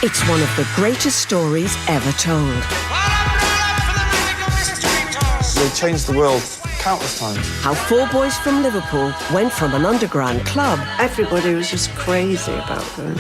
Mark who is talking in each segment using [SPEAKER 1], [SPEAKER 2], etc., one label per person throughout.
[SPEAKER 1] It's one of the greatest stories ever told.
[SPEAKER 2] They changed the world countless times.
[SPEAKER 1] How 4 boys from Liverpool went from an underground club...
[SPEAKER 3] Everybody was just crazy about them.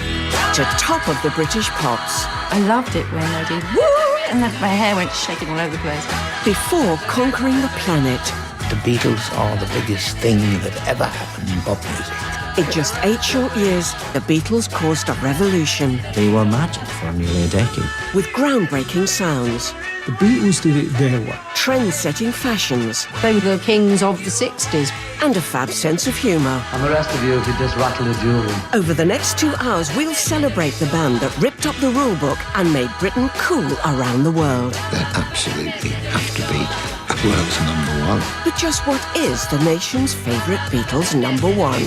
[SPEAKER 1] ...to top of the British pops.
[SPEAKER 4] I loved it when I did woo, and my hair went shaking all over the place.
[SPEAKER 1] Before conquering the planet.
[SPEAKER 5] The Beatles are the biggest thing that ever happened in pop music.
[SPEAKER 1] In just 8 short years, the Beatles caused a revolution.
[SPEAKER 6] They were magic for nearly a decade.
[SPEAKER 1] With groundbreaking sounds.
[SPEAKER 7] The Beatles did it their way.
[SPEAKER 1] Trend-setting fashions.
[SPEAKER 4] They were the kings of the 60s.
[SPEAKER 1] And a fab sense of humour.
[SPEAKER 8] And the rest of you could just rattle the jewellery.
[SPEAKER 1] Over the next 2 hours, we'll celebrate the band that ripped up the rule book and made Britain cool around the world.
[SPEAKER 5] They absolutely have to be the world's #1.
[SPEAKER 1] But just what is the nation's favourite Beatles #1?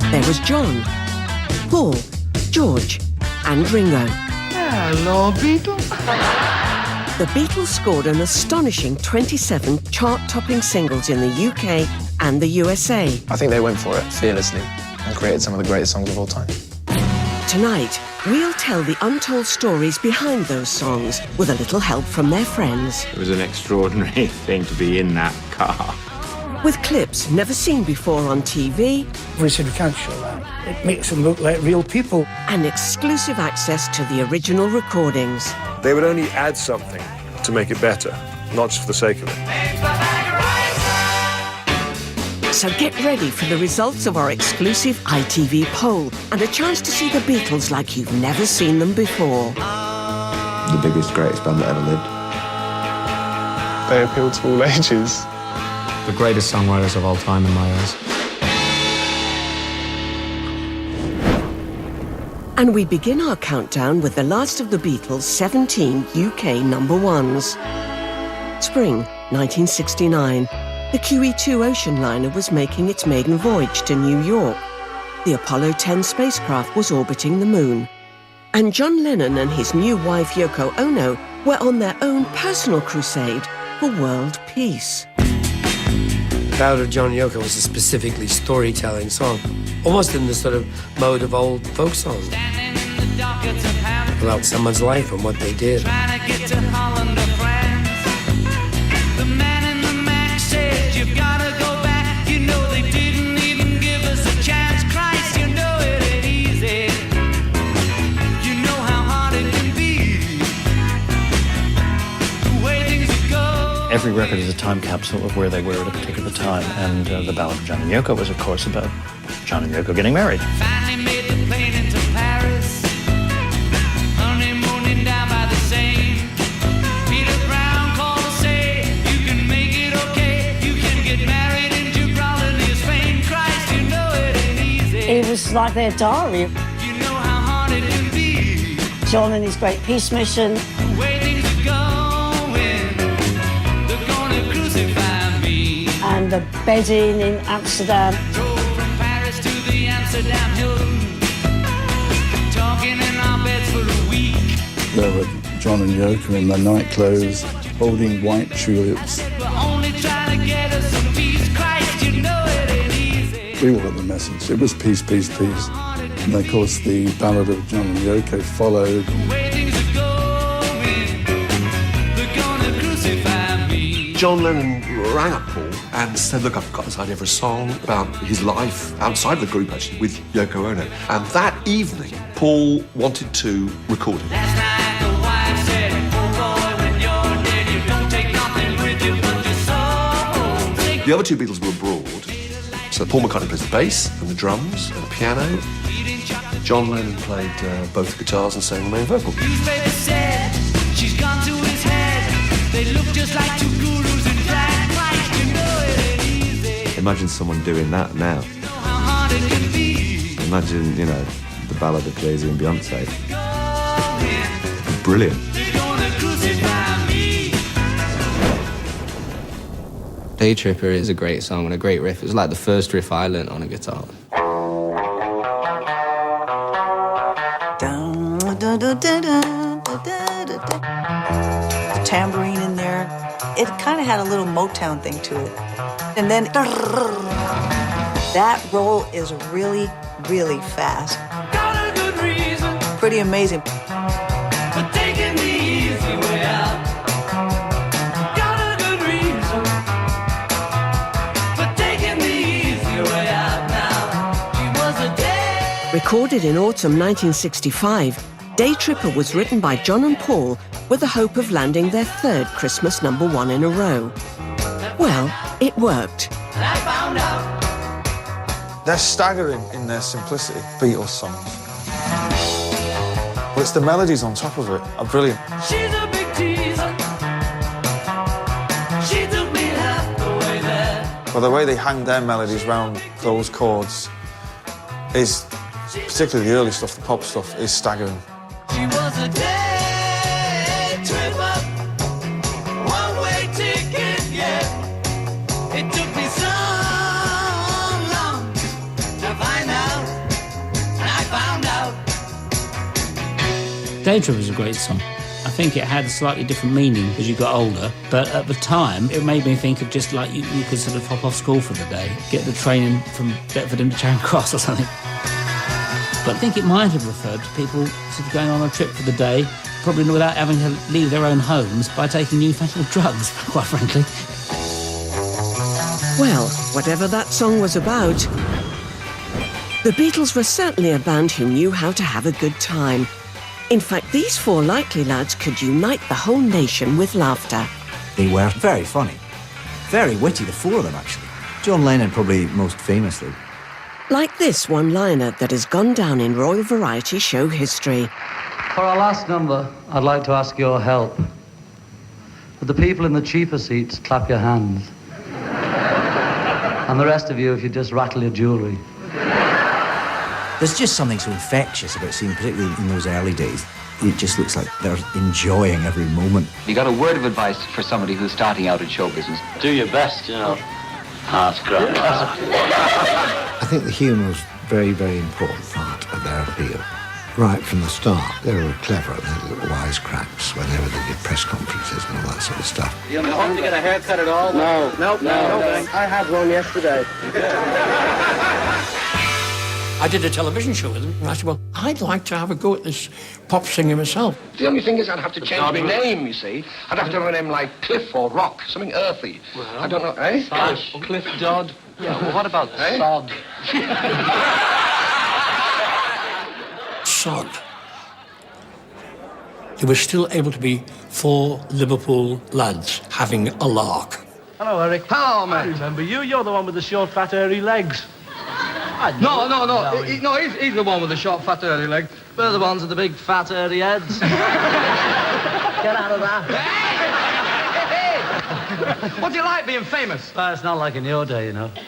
[SPEAKER 1] There was John, Paul, George and Ringo.
[SPEAKER 5] Hello, Beatles.
[SPEAKER 1] The Beatles scored an astonishing 27 chart-topping singles in the UK and the USA.
[SPEAKER 2] I think they went for it fearlessly and created some of the greatest songs of all time.
[SPEAKER 1] Tonight, we'll tell the untold stories behind those songs with a little help from their friends.
[SPEAKER 9] It was an extraordinary thing to be in that car.
[SPEAKER 1] With clips never seen before on TV.
[SPEAKER 7] We said we can't show that. It makes them look like real people.
[SPEAKER 1] And exclusive access to the original recordings.
[SPEAKER 10] They would only add something to make it better, not just for the sake of it.
[SPEAKER 1] So get ready for the results of our exclusive ITV poll and a chance to see the Beatles like you've never seen them before.
[SPEAKER 9] The biggest, greatest band that ever lived.
[SPEAKER 2] They appeal to all ages.
[SPEAKER 6] The greatest songwriters of all time in my eyes.
[SPEAKER 1] And we begin our countdown with the last of the Beatles' 17 UK #1s. Spring 1969. The QE2 ocean liner was making its maiden voyage to New York. The Apollo 10 spacecraft was orbiting the moon. And John Lennon and his new wife Yoko Ono were on their own personal crusade for world peace.
[SPEAKER 11] Ballad of John and Yoko was a specifically storytelling song, almost in the sort of mode of old folk songs, about someone's life and what they did.
[SPEAKER 6] Every record is a time capsule of where they were at a particular time, and the Ballad of John and Yoko was, of course, about John and Yoko getting married.
[SPEAKER 12] Finally made the plane into Paris, honeymooning down by the Seine. Peter Brown called to say, you can make it okay, you can get married in Gibraltar near Spain. Christ, you know it ain't easy.
[SPEAKER 4] It was like their diary.
[SPEAKER 12] You know how hard it can be.
[SPEAKER 4] John and his great peace mission.
[SPEAKER 12] The way things are going, they're gonna crucify me.
[SPEAKER 4] And the bedding in Amsterdam.
[SPEAKER 12] Drove from Paris to the Amsterdam Hilton, talking in our beds for a week.
[SPEAKER 13] There were John and Yoko in their night clothes, holding white tulips.
[SPEAKER 12] We're only trying to get us some peace. Christ, you know it ain't easy.
[SPEAKER 13] We all got the message. It was peace, peace, peace. And of course, the Ballad of John and Yoko followed.
[SPEAKER 12] The way things are going, they're gonna crucify me.
[SPEAKER 14] John Lennon rang up Paul and said, look, I've got this idea for a song about his life outside the group, actually, with Yoko Ono. And that evening, Paul wanted to record it.
[SPEAKER 12] Last night the wife said, oh boy, when you're dead, you don't take nothing with you but your soul.
[SPEAKER 14] The other two Beatles were abroad. So Paul McCartney plays the bass and the drums and the piano. John Lennon played both the guitars and sang the main vocal.
[SPEAKER 12] Newspaper said, she's gone to his head. They look just like two gurus in black. Christ, you know it ain't easy.
[SPEAKER 9] Imagine someone doing that now.
[SPEAKER 12] How hard it can be.
[SPEAKER 9] Imagine, you know, the Ballad of Jay-Z and Beyonce. Brilliant.
[SPEAKER 12] They're gonna crucify me.
[SPEAKER 15] Day Tripper is a great song and a great riff. It was like the first riff I learnt on a guitar.
[SPEAKER 16] The tambourine in there, it kind of had a little Motown thing to it. And then that roll is really, really fast.
[SPEAKER 12] Got a good reason
[SPEAKER 16] Pretty amazing.
[SPEAKER 12] for taking the easy way out. Got a good reason for taking the easy way out now. She was a day.
[SPEAKER 1] Recorded in autumn 1965, Day Tripper was written by John and Paul with the hope of landing their third Christmas #1 in a row. Well, it worked.
[SPEAKER 12] I found out.
[SPEAKER 17] They're staggering in their simplicity, Beatles songs. But it's the melodies on top of it are brilliant.
[SPEAKER 12] She's a big teaser. She took me half the way there.
[SPEAKER 17] But the way they hang their melodies around those chords is, particularly the early stuff, the pop stuff, is staggering.
[SPEAKER 12] She was a day tripper, one-way ticket, yeah. It took me so long to find out, and I found out.
[SPEAKER 7] Day Tripper is a great song. I think it had a slightly different meaning as you got older, but at the time it made me think of just like you could sort of hop off school for the day, get the train in from Deptford into Charing Cross or something. But I think it might have referred to people sort of going on a trip for the day, probably without having to leave their own homes, by taking newfangled drugs, quite frankly.
[SPEAKER 1] Well, whatever that song was about, the Beatles were certainly a band who knew how to have a good time. In fact, these four likely lads could unite the whole nation with laughter.
[SPEAKER 18] They were very funny, very witty, the four of them actually. John Lennon probably most famously.
[SPEAKER 1] Like this one-liner that has gone down in Royal Variety show history.
[SPEAKER 8] For our last number, I'd like to ask your help. Would the people in the cheaper seats clap your hands? And the rest of you, if you just rattle your jewellery.
[SPEAKER 18] There's just something so infectious about seeing, particularly in those early days. It just looks like they're enjoying every moment.
[SPEAKER 19] You got a word of advice for somebody who's starting out in show business?
[SPEAKER 20] Do your best, you know. Ask crap.
[SPEAKER 5] I think the humour was a very, very important part of their appeal. Right from the start, they were clever at their little wisecracks whenever they did press conferences and all that sort of stuff.
[SPEAKER 20] You want to get a haircut at all? No. Nope, no.
[SPEAKER 8] I had one yesterday.
[SPEAKER 11] I did a television show with them, and I said, well, I'd like to have a go at this pop singer myself.
[SPEAKER 14] The only thing is I'd have to change my name, you see. I'd have to have a name like Cliff or Rock, something earthy. Well, I don't know, eh?
[SPEAKER 20] Cliff Dodd. Yeah, well, what about Sod?
[SPEAKER 11] Sod. They were still able to be four Liverpool lads having a lark.
[SPEAKER 20] Hello, Eric.
[SPEAKER 14] Hello, mate.
[SPEAKER 20] I remember you. You're the one with the short, fat, hairy legs.
[SPEAKER 14] No, he's the one with the short, fat, early leg.
[SPEAKER 20] We're the ones with the big, fat, hairy heads. Get out of that.
[SPEAKER 14] Hey! What do you like being famous?
[SPEAKER 20] Well, it's not like in your day, you know.
[SPEAKER 14] What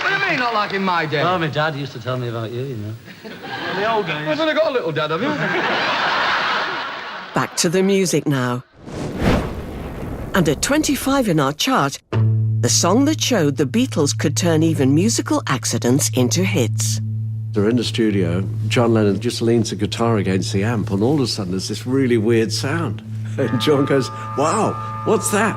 [SPEAKER 14] do you mean, not like in my day?
[SPEAKER 20] Well, my dad used to tell me about you, you know. In the old days.
[SPEAKER 14] I've only got a little dad, have you?
[SPEAKER 1] Back to the music now. And at 25 in our chart, the song that showed the Beatles could turn even musical accidents into hits.
[SPEAKER 21] They're in the studio, John Lennon just leans the guitar against the amp, and all of a sudden there's this really weird sound. And John goes, wow, what's that?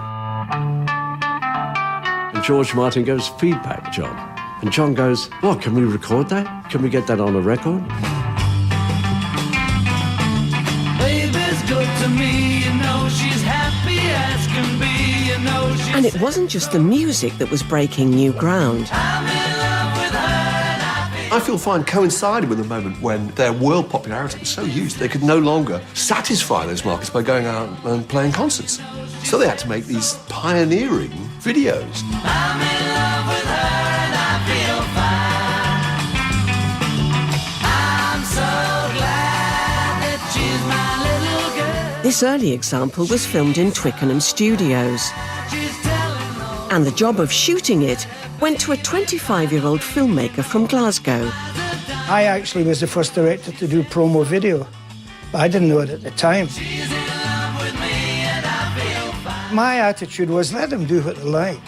[SPEAKER 21] And George Martin goes, feedback, John. And John goes, what, can we record that? Can we get that on a record?
[SPEAKER 12] Baby's good to me, you know, she's happy as can be, you know, she's...
[SPEAKER 1] And it wasn't just the music that was breaking new ground.
[SPEAKER 12] I'm in love with her and
[SPEAKER 14] I feel fine coincided with a moment when their world popularity was so huge they could no longer satisfy those markets by going out and playing concerts. So they had to make these pioneering videos.
[SPEAKER 12] I'm in love with her and I feel fine. I'm so glad that she's my little girl.
[SPEAKER 1] This early example was filmed in Twickenham Studios. And the job of shooting it went to a 25-year-old filmmaker from Glasgow.
[SPEAKER 7] I actually was the first director to do promo video, but I didn't know it at the time.
[SPEAKER 12] She's in love with me.
[SPEAKER 3] My attitude was, let them do what they like.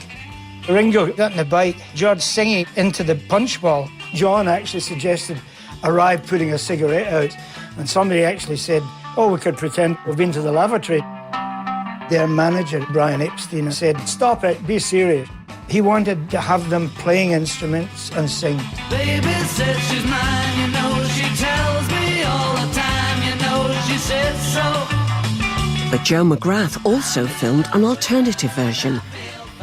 [SPEAKER 3] Ringo got on the bike, George singing into the punch ball. John actually suggested arrive putting a cigarette out, and somebody actually said, oh, we could pretend we've been to the lavatory. Their manager, Brian Epstein, said, stop it, be serious. He wanted to have them playing instruments and sing.
[SPEAKER 12] Baby says she's mine, you know she tells me all the time, you know she says so.
[SPEAKER 1] But Joe McGrath also filmed an alternative version.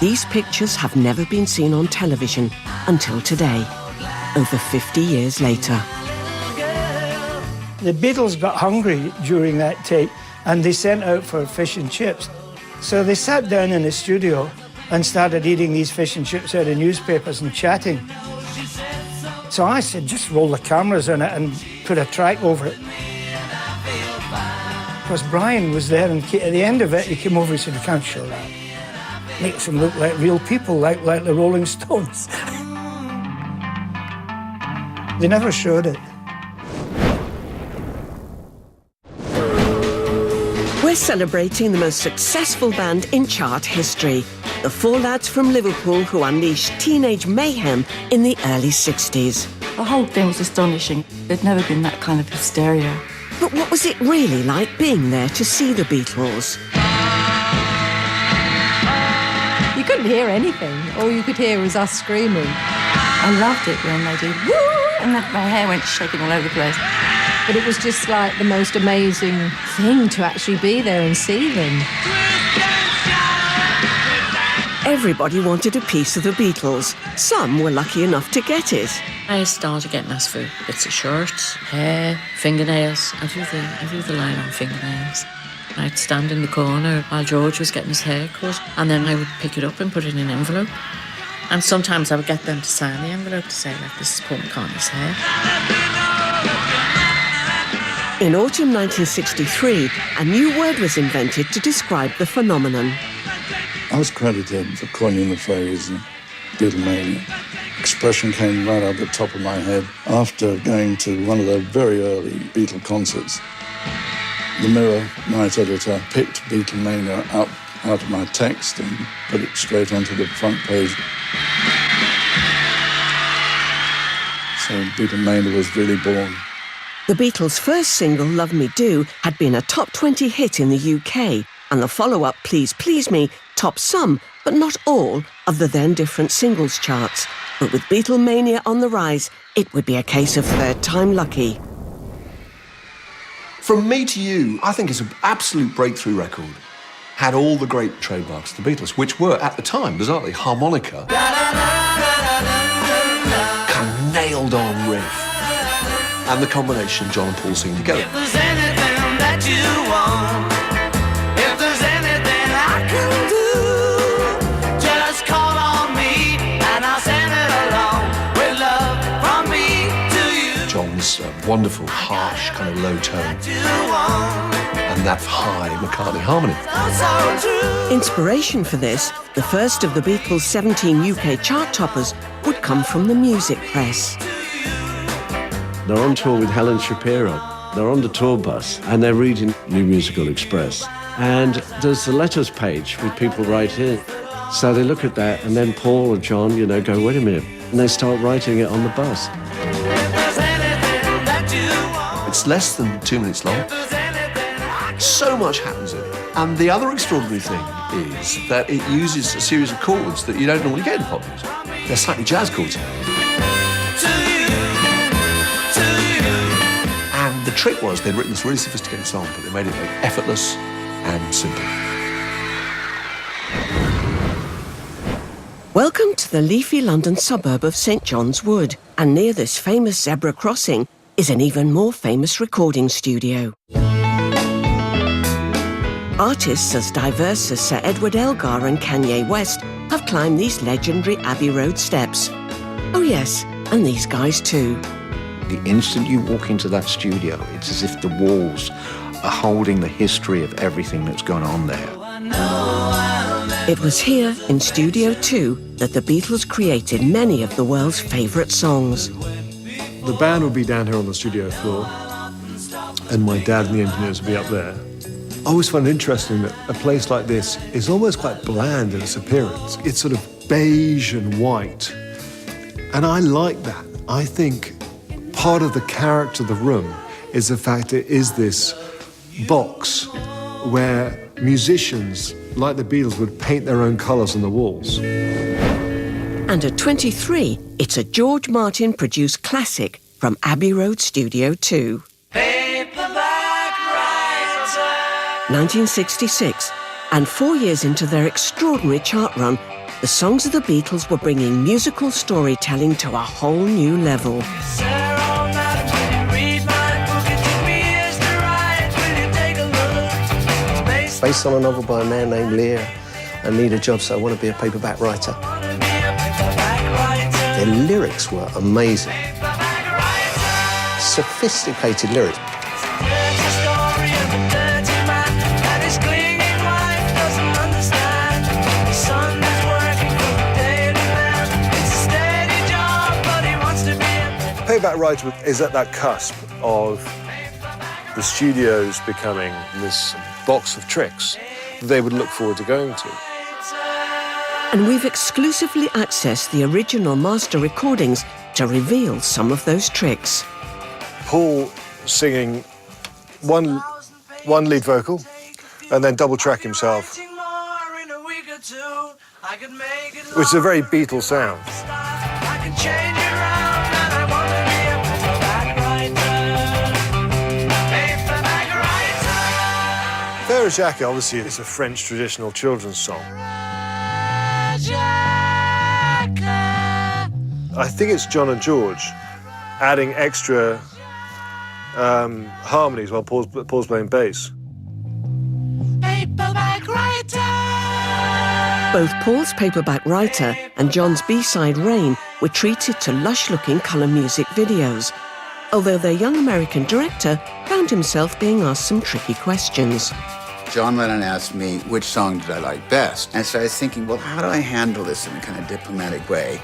[SPEAKER 1] These pictures have never been seen on television until today, over 50 years later.
[SPEAKER 3] The Beatles got hungry during that take, and they sent out for fish and chips. So they sat down in the studio and started eating these fish and chips out of newspapers and chatting. So I said, just roll the cameras in it and put a track over it. Because Brian was there, and at the end of it, he came over and said, you can't show that. Makes them look like real people, like the Rolling Stones. They never showed it.
[SPEAKER 1] We're celebrating the most successful band in chart history, the four lads from Liverpool who unleashed teenage mayhem in the early 60s.
[SPEAKER 4] The whole thing was astonishing. There'd never been that kind of hysteria.
[SPEAKER 1] But what was it really like being there to see the Beatles?
[SPEAKER 22] You couldn't hear anything. All you could hear was us screaming.
[SPEAKER 4] I loved it when they did woo, and my hair went shaking all over the place.
[SPEAKER 22] But it was just like the most amazing thing to actually be there and see them.
[SPEAKER 1] Everybody wanted a piece of the Beatles. Some were lucky enough to get it.
[SPEAKER 23] I started getting asked for bits of shirts, hair, fingernails. I do the line on fingernails. I'd stand in the corner while George was getting his hair cut, and then I would pick it up and put it in an envelope. And sometimes I would get them to sign the envelope to say, like, this is Paul McCartney's hair.
[SPEAKER 1] In autumn 1963, a new word was invented to describe the phenomenon.
[SPEAKER 13] I was credited for coining the phrase Beatlemania. Expression came right out the top of my head after going to one of the very early Beatle concerts. The Mirror night editor picked Beatlemania up out of my text and put it straight onto the front page. So Beatlemania was really born.
[SPEAKER 1] The Beatles' first single, Love Me Do, had been a top 20 hit in the UK, and the follow-up, Please Please Me, topped some, but not all, of the then different singles charts. But with Beatlemania on the rise, it would be a case of third time lucky.
[SPEAKER 14] From Me to You, I think it's an absolute breakthrough record. Had all the great trademarks of the Beatles, which were, at the time, bizarrely, harmonica, kind of nailed-on riff, and the combination John and Paul singing together.
[SPEAKER 12] If there's anything that you want, if there's anything I can do, just call on me and I'll send it along with love from me to you.
[SPEAKER 14] John's wonderful, harsh, kind of low tone, and that high McCartney harmony.
[SPEAKER 1] Inspiration for this, the first of the Beatles' 17 UK chart toppers, would come from the music press.
[SPEAKER 21] They're on tour with Helen Shapiro. They're on the tour bus and they're reading New Musical Express. And there's the letters page with people right in. So they look at that and then Paul or John, go, wait a minute. And they start writing it on the bus.
[SPEAKER 14] It's less than 2 minutes long. So much happens in it. And the other extraordinary thing is that it uses a series of chords that you don't normally get in pop music. They're slightly jazz chords. And the trick was they'd written this really sophisticated song, but they made it like effortless and simple.
[SPEAKER 1] Welcome to the leafy London suburb of St John's Wood, and near this famous zebra crossing is an even more famous recording studio. Artists as diverse as Sir Edward Elgar and Kanye West have climbed these legendary Abbey Road steps. Oh yes, and these guys too.
[SPEAKER 18] The instant you walk into that studio, it's as if the walls are holding the history of everything that's gone on there.
[SPEAKER 1] It was here, in Studio 2, that the Beatles created many of the world's favourite songs.
[SPEAKER 10] The band would be down here on the studio floor, and my dad and the engineers would be up there. I always find it interesting that a place like this is almost quite bland in its appearance. It's sort of beige and white. And I like that. I think part of the character of the room is the fact it is this box where musicians, like the Beatles, would paint their own colours on the walls.
[SPEAKER 1] And at 23, it's a George Martin-produced classic from Abbey Road Studio 2. 1966, and 4 years into their extraordinary chart run, the songs of the Beatles were bringing musical storytelling to a whole new level.
[SPEAKER 2] Based on a novel by a man named Lear. I need a job, so I want to be a paperback writer. Their lyrics were amazing. Sophisticated lyrics.
[SPEAKER 10] Payback Writer is at that cusp of the studios becoming this box of tricks that they would look forward to going to.
[SPEAKER 1] And we've exclusively accessed the original master recordings to reveal some of those tricks.
[SPEAKER 10] Paul singing one lead vocal and then double track himself, which is a very Beatles sound. Fair Jacques obviously is a French traditional children's song. I think it's John and George adding extra harmonies while Paul's playing bass.
[SPEAKER 1] Both Paul's Paperback Writer and John's B-side Rain were treated to lush-looking colour music videos, although their young American director found himself being asked some tricky questions.
[SPEAKER 6] John Lennon asked me which song did I like best. And so I was thinking, well, how do I handle this in a kind of diplomatic way?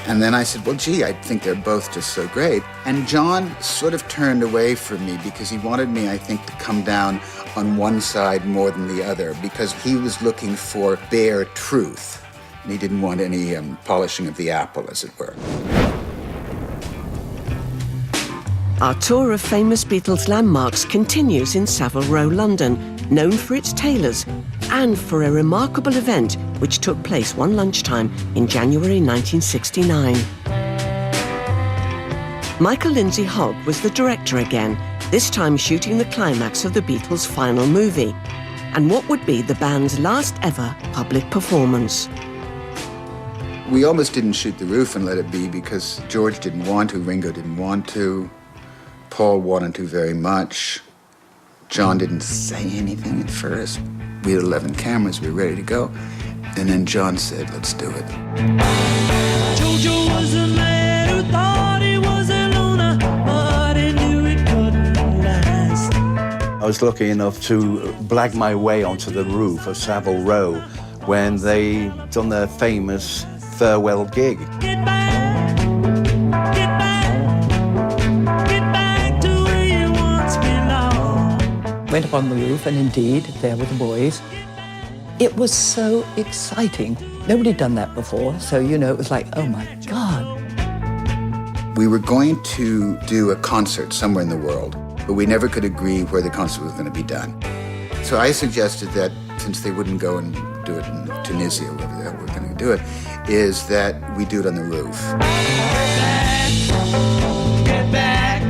[SPEAKER 6] And then I said, well, gee, I think they're both just so great. And John sort of turned away from me because he wanted me, I think, to come down on one side more than the other because he was looking for bare truth. And he didn't want any polishing of the apple, as it were.
[SPEAKER 1] Our tour of famous Beatles landmarks continues in Savile Row, London, known for its tailors and for a remarkable event which took place one lunchtime in January 1969. Michael Lindsay Hogg was the director again, this time shooting the climax of the Beatles' final movie, and what would be the band's last ever public performance.
[SPEAKER 6] We almost didn't shoot the roof and let it be because George didn't want to, Ringo didn't want to, Paul wanted to very much. John didn't say anything at first. We had 11 cameras, we were ready to go. And then John said, let's do it.
[SPEAKER 12] Jojo was a man who thought he was a loner, but he knew it couldn't last.
[SPEAKER 18] I was lucky enough to blag my way onto the roof of Savile Row when they done their famous farewell gig.
[SPEAKER 12] Get back to where you once belonged.
[SPEAKER 9] Went up on the roof, and indeed, there were the boys. It was so exciting. Nobody had done that before, so, you know, it was like, oh, my God.
[SPEAKER 6] We were going to do a concert somewhere in the world, but we never could agree where the concert was going to be done. So I suggested that, since they wouldn't go and do it in Tunisia, or wherever the hell we're going to do it, is that we do it on the roof.
[SPEAKER 12] Get back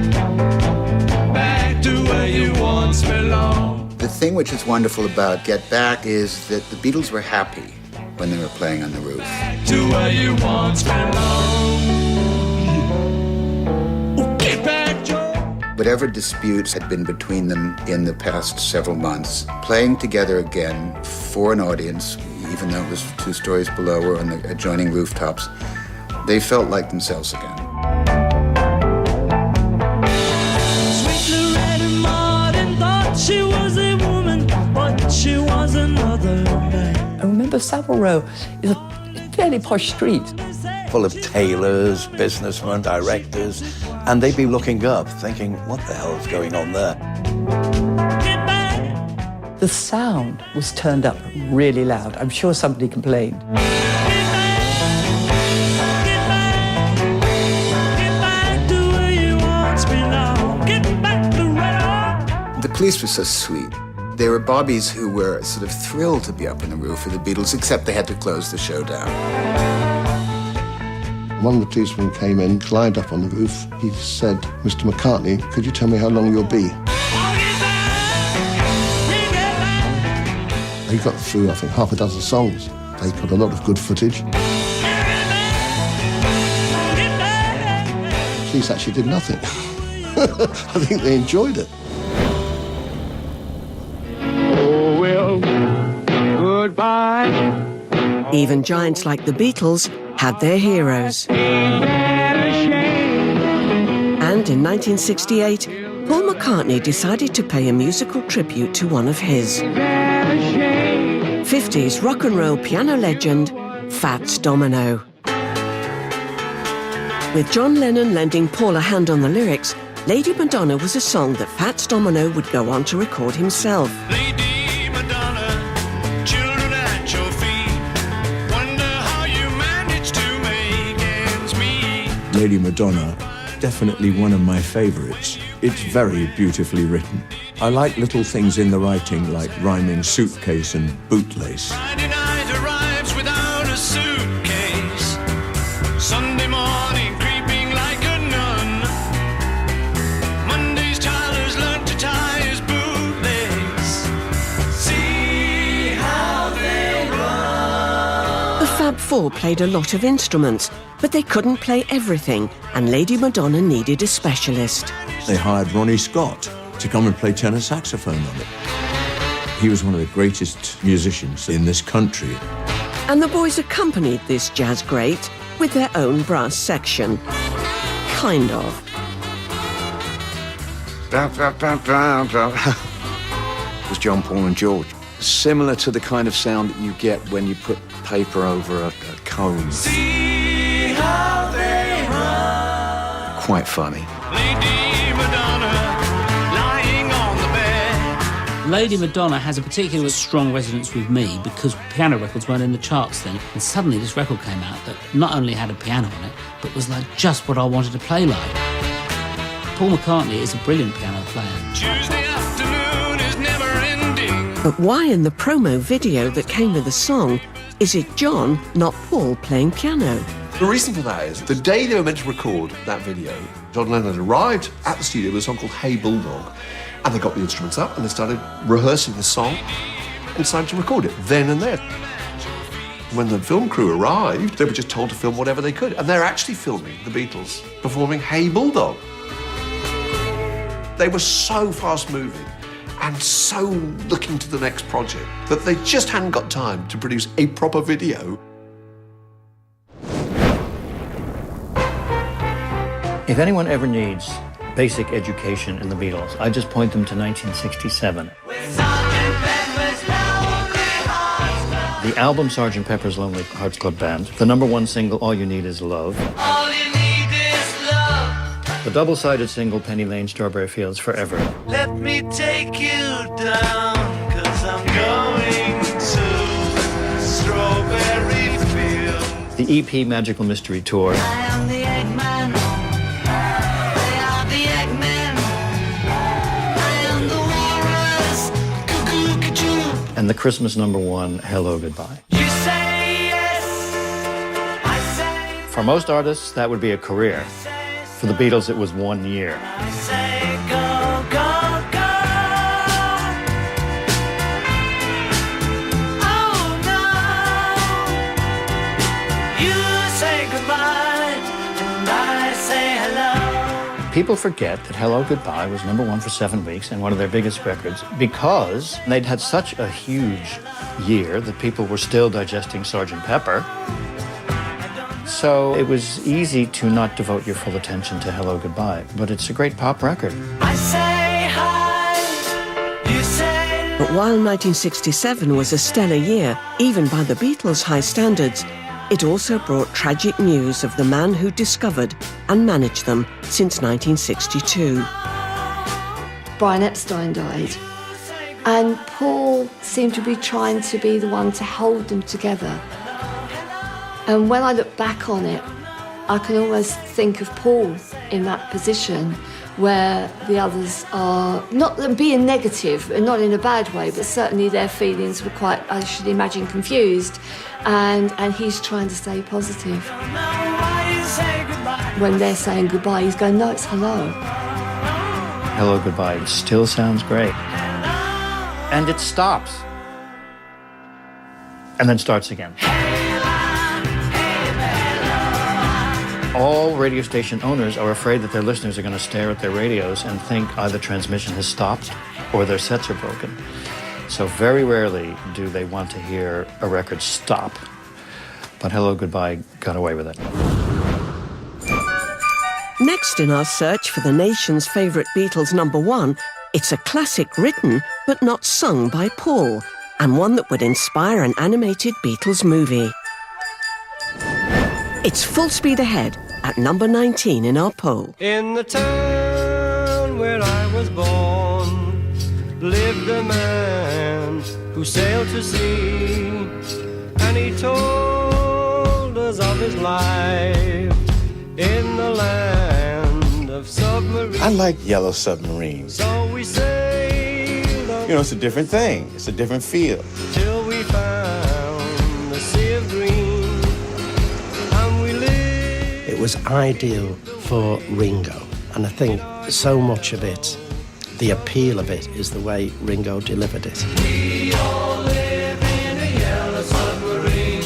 [SPEAKER 12] to where you once belonged.
[SPEAKER 6] The thing which is wonderful about Get Back is that the Beatles were happy when they were playing on the roof.
[SPEAKER 12] To where you once belonged. Get back, Joe.
[SPEAKER 6] Whatever disputes had been between them in the past several months, playing together again for an audience, even though it was 2 stories below or on the adjoining rooftops, they felt like themselves again.
[SPEAKER 12] She was a woman, but she was another man.
[SPEAKER 9] I remember Savile Row is a fairly posh street.
[SPEAKER 18] Full of tailors, businessmen, directors, and they'd be looking up, thinking, what the hell is going on there?
[SPEAKER 9] The sound was turned up really loud. I'm sure somebody complained.
[SPEAKER 6] The police were so sweet. They were bobbies who were sort of thrilled to be up on the roof of the Beatles, except they had to close the show down.
[SPEAKER 5] One of the policemen came in, climbed up on the roof. He said, "Mr. McCartney, could you tell me how long you'll be?" He got through, I think, half a dozen songs. They got a lot of good footage. The police actually did nothing. I think they enjoyed it.
[SPEAKER 12] Oh, well, goodbye.
[SPEAKER 1] Even giants like the Beatles had their heroes. And in 1968, Paul McCartney decided to pay a musical tribute to one of his. 50s rock and roll piano legend, Fats Domino. With John Lennon lending Paul a hand on the lyrics, Lady Madonna was a song that Fats Domino would go on to record himself.
[SPEAKER 12] Lady Madonna, children at your feet, wonder how you manage to make ends meet.
[SPEAKER 15] Lady Madonna, definitely one of my favourites. It's very beautifully written. I like little things in the writing like rhyming suitcase and bootlace.
[SPEAKER 12] Friday night arrives without a suitcase. Sunday morning creeping like a nun. Monday's child has learned to tie his bootlace. See how they run.
[SPEAKER 1] The Fab Four played a lot of instruments, but they couldn't play everything, and Lady Madonna needed a specialist.
[SPEAKER 15] They hired Ronnie Scott to come and play tenor saxophone on it. He was one of the greatest musicians in this country.
[SPEAKER 1] And the boys accompanied this jazz great with their own brass section. Kind of.
[SPEAKER 15] It was John, Paul and George. Similar to the kind of sound that you get when you put paper over a cone.
[SPEAKER 12] See how they run.
[SPEAKER 15] Quite funny.
[SPEAKER 12] Lady Madonna lying on the bed.
[SPEAKER 7] Lady Madonna has a particularly strong resonance with me because piano records weren't in the charts then. And suddenly this record came out that not only had a piano on it, but was like just what I wanted to play like. Paul McCartney is a brilliant piano player.
[SPEAKER 12] Tuesday afternoon is never ending.
[SPEAKER 1] But why in the promo video that came with the song is it John, not Paul, playing piano?
[SPEAKER 14] The reason for that is, the day they were meant to record that video, John Lennon arrived at the studio with a song called Hey Bulldog, and they got the instruments up and they started rehearsing the song and decided to record it then and there. When the film crew arrived, they were just told to film whatever they could, and they're actually filming the Beatles performing Hey Bulldog. They were so fast-moving and so looking to the next project that they just hadn't got time to produce a proper video.
[SPEAKER 16] If anyone ever needs basic education in the Beatles, I just point them to 1967. The album Sgt. Pepper's Lonely Hearts Club Band, the #1 single All You Need Is Love,
[SPEAKER 12] All you need is love.
[SPEAKER 16] the double-sided single Penny Lane, Strawberry Fields Forever,
[SPEAKER 12] Let me take you down, 'cause I'm going to Strawberry Fields.
[SPEAKER 16] the EP Magical Mystery Tour,
[SPEAKER 12] I am the Eggman. They are the Eggmen. I am the Walrus. Cuckoo-cuckoo.
[SPEAKER 16] and the Christmas #1 Hello Goodbye.
[SPEAKER 12] You say yes, I say,
[SPEAKER 16] For most artists, that would be a career. For the Beatles, it was 1 year.
[SPEAKER 12] I say go, go, go. Oh no, you say goodbye and I say hello.
[SPEAKER 16] People forget that Hello Goodbye was #1 for 7 weeks and one of their biggest records because they'd had such a huge year that people were still digesting Sgt. Pepper. So it was easy to not devote your full attention to Hello Goodbye, but it's a great pop record.
[SPEAKER 12] I say hi, you say.
[SPEAKER 1] But while 1967 was a stellar year, even by the Beatles' high standards, it also brought tragic news of the man who discovered and managed them since 1962.
[SPEAKER 17] Brian Epstein died.
[SPEAKER 8] And Paul seemed to be trying to be the one to hold them together. And when I look back on it, I can almost think of Paul in that position where the others are not being negative, and not in a bad way, but certainly their feelings were quite, I should imagine, confused. And he's trying to stay positive. When they're saying goodbye, he's going, no, it's hello.
[SPEAKER 16] Hello, goodbye still sounds great. And it stops. And then starts again. All radio station owners are afraid that their listeners are going to stare at their radios and think either transmission has stopped or their sets are broken. So very rarely do they want to hear a record stop. But Hello, Goodbye got away with it.
[SPEAKER 1] Next in our search for the nation's favourite Beatles #1, it's a classic written but not sung by Paul, and one that would inspire an animated Beatles movie. It's Full Speed Ahead at number 19 in our poll.
[SPEAKER 12] In the town where I was born lived a man who sailed to sea, and he told us of his life in the land of submarines.
[SPEAKER 18] I like Yellow Submarine.
[SPEAKER 12] So we sailed up,
[SPEAKER 18] You know, it's a different thing. It's a different feel.
[SPEAKER 12] till we found the sea of green, and we lived.
[SPEAKER 2] It was ideal for Ringo, and I think so much of it, the appeal of it, is the way Ringo delivered it.
[SPEAKER 12] We all live in a yellow submarine,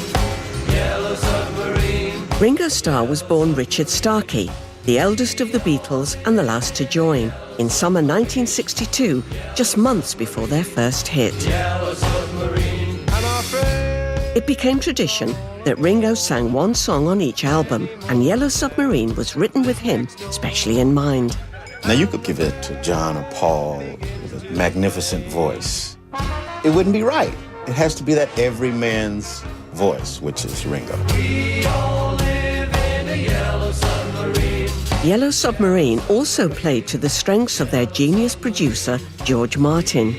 [SPEAKER 12] yellow submarine.
[SPEAKER 1] Ringo Starr was born Richard Starkey, the eldest of the Beatles and the last to join, in summer 1962, just months before their first hit.
[SPEAKER 12] Yellow submarine, and our friend.
[SPEAKER 1] It became tradition that Ringo sang one song on each album, and Yellow Submarine was written with him specially in mind.
[SPEAKER 18] Now, you could give it to John or Paul with a magnificent voice. It wouldn't be right. It has to be that every man's voice, which is Ringo.
[SPEAKER 12] We all live in a yellow submarine.
[SPEAKER 1] Yellow Submarine also played to the strengths of their genius producer, George Martin.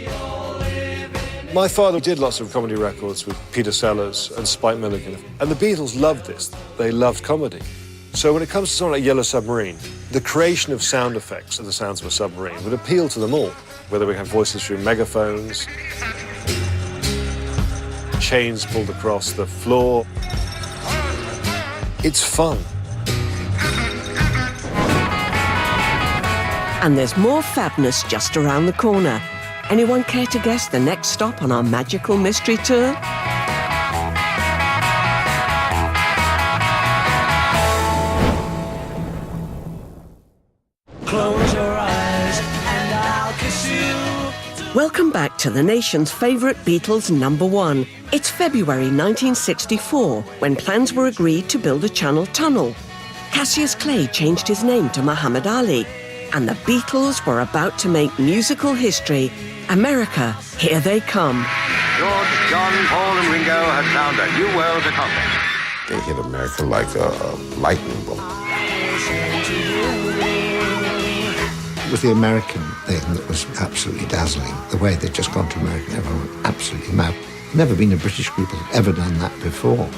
[SPEAKER 10] My father did lots of comedy records with Peter Sellers and Spike Milligan. And the Beatles loved this. They loved comedy. So when it comes to something like Yellow Submarine, the creation of sound effects of the sounds of a submarine would appeal to them all, whether we have voices through megaphones, chains pulled across the floor. It's fun.
[SPEAKER 1] And there's more fabness just around the corner. Anyone care to guess the next stop on our magical mystery tour?
[SPEAKER 12] Close your eyes and I'll kiss you.
[SPEAKER 1] Welcome back to the nation's favourite Beatles #1. It's February 1964, when plans were agreed to build a Channel tunnel. Cassius Clay changed his name to Muhammad Ali, and the Beatles were about to make musical history. America, here they come.
[SPEAKER 17] George, John, Paul, and Ringo had found a new world to conquer.
[SPEAKER 19] They hit America like a lightning bolt.
[SPEAKER 5] It was the American thing that was absolutely dazzling. The way they'd just gone to America, everyone went absolutely mad. Never been a British group that had ever done that before.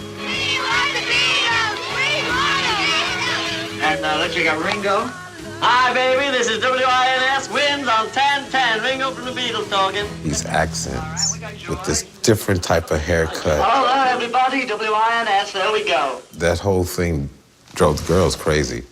[SPEAKER 20] And let's check out Ringo. Hi, baby, this is WINS, wins on 10-10. Ringo from the Beatles talking.
[SPEAKER 19] These accents with this different type of haircut.
[SPEAKER 20] Hello, everybody, WINS, there we go.
[SPEAKER 19] That whole thing drove the girls crazy.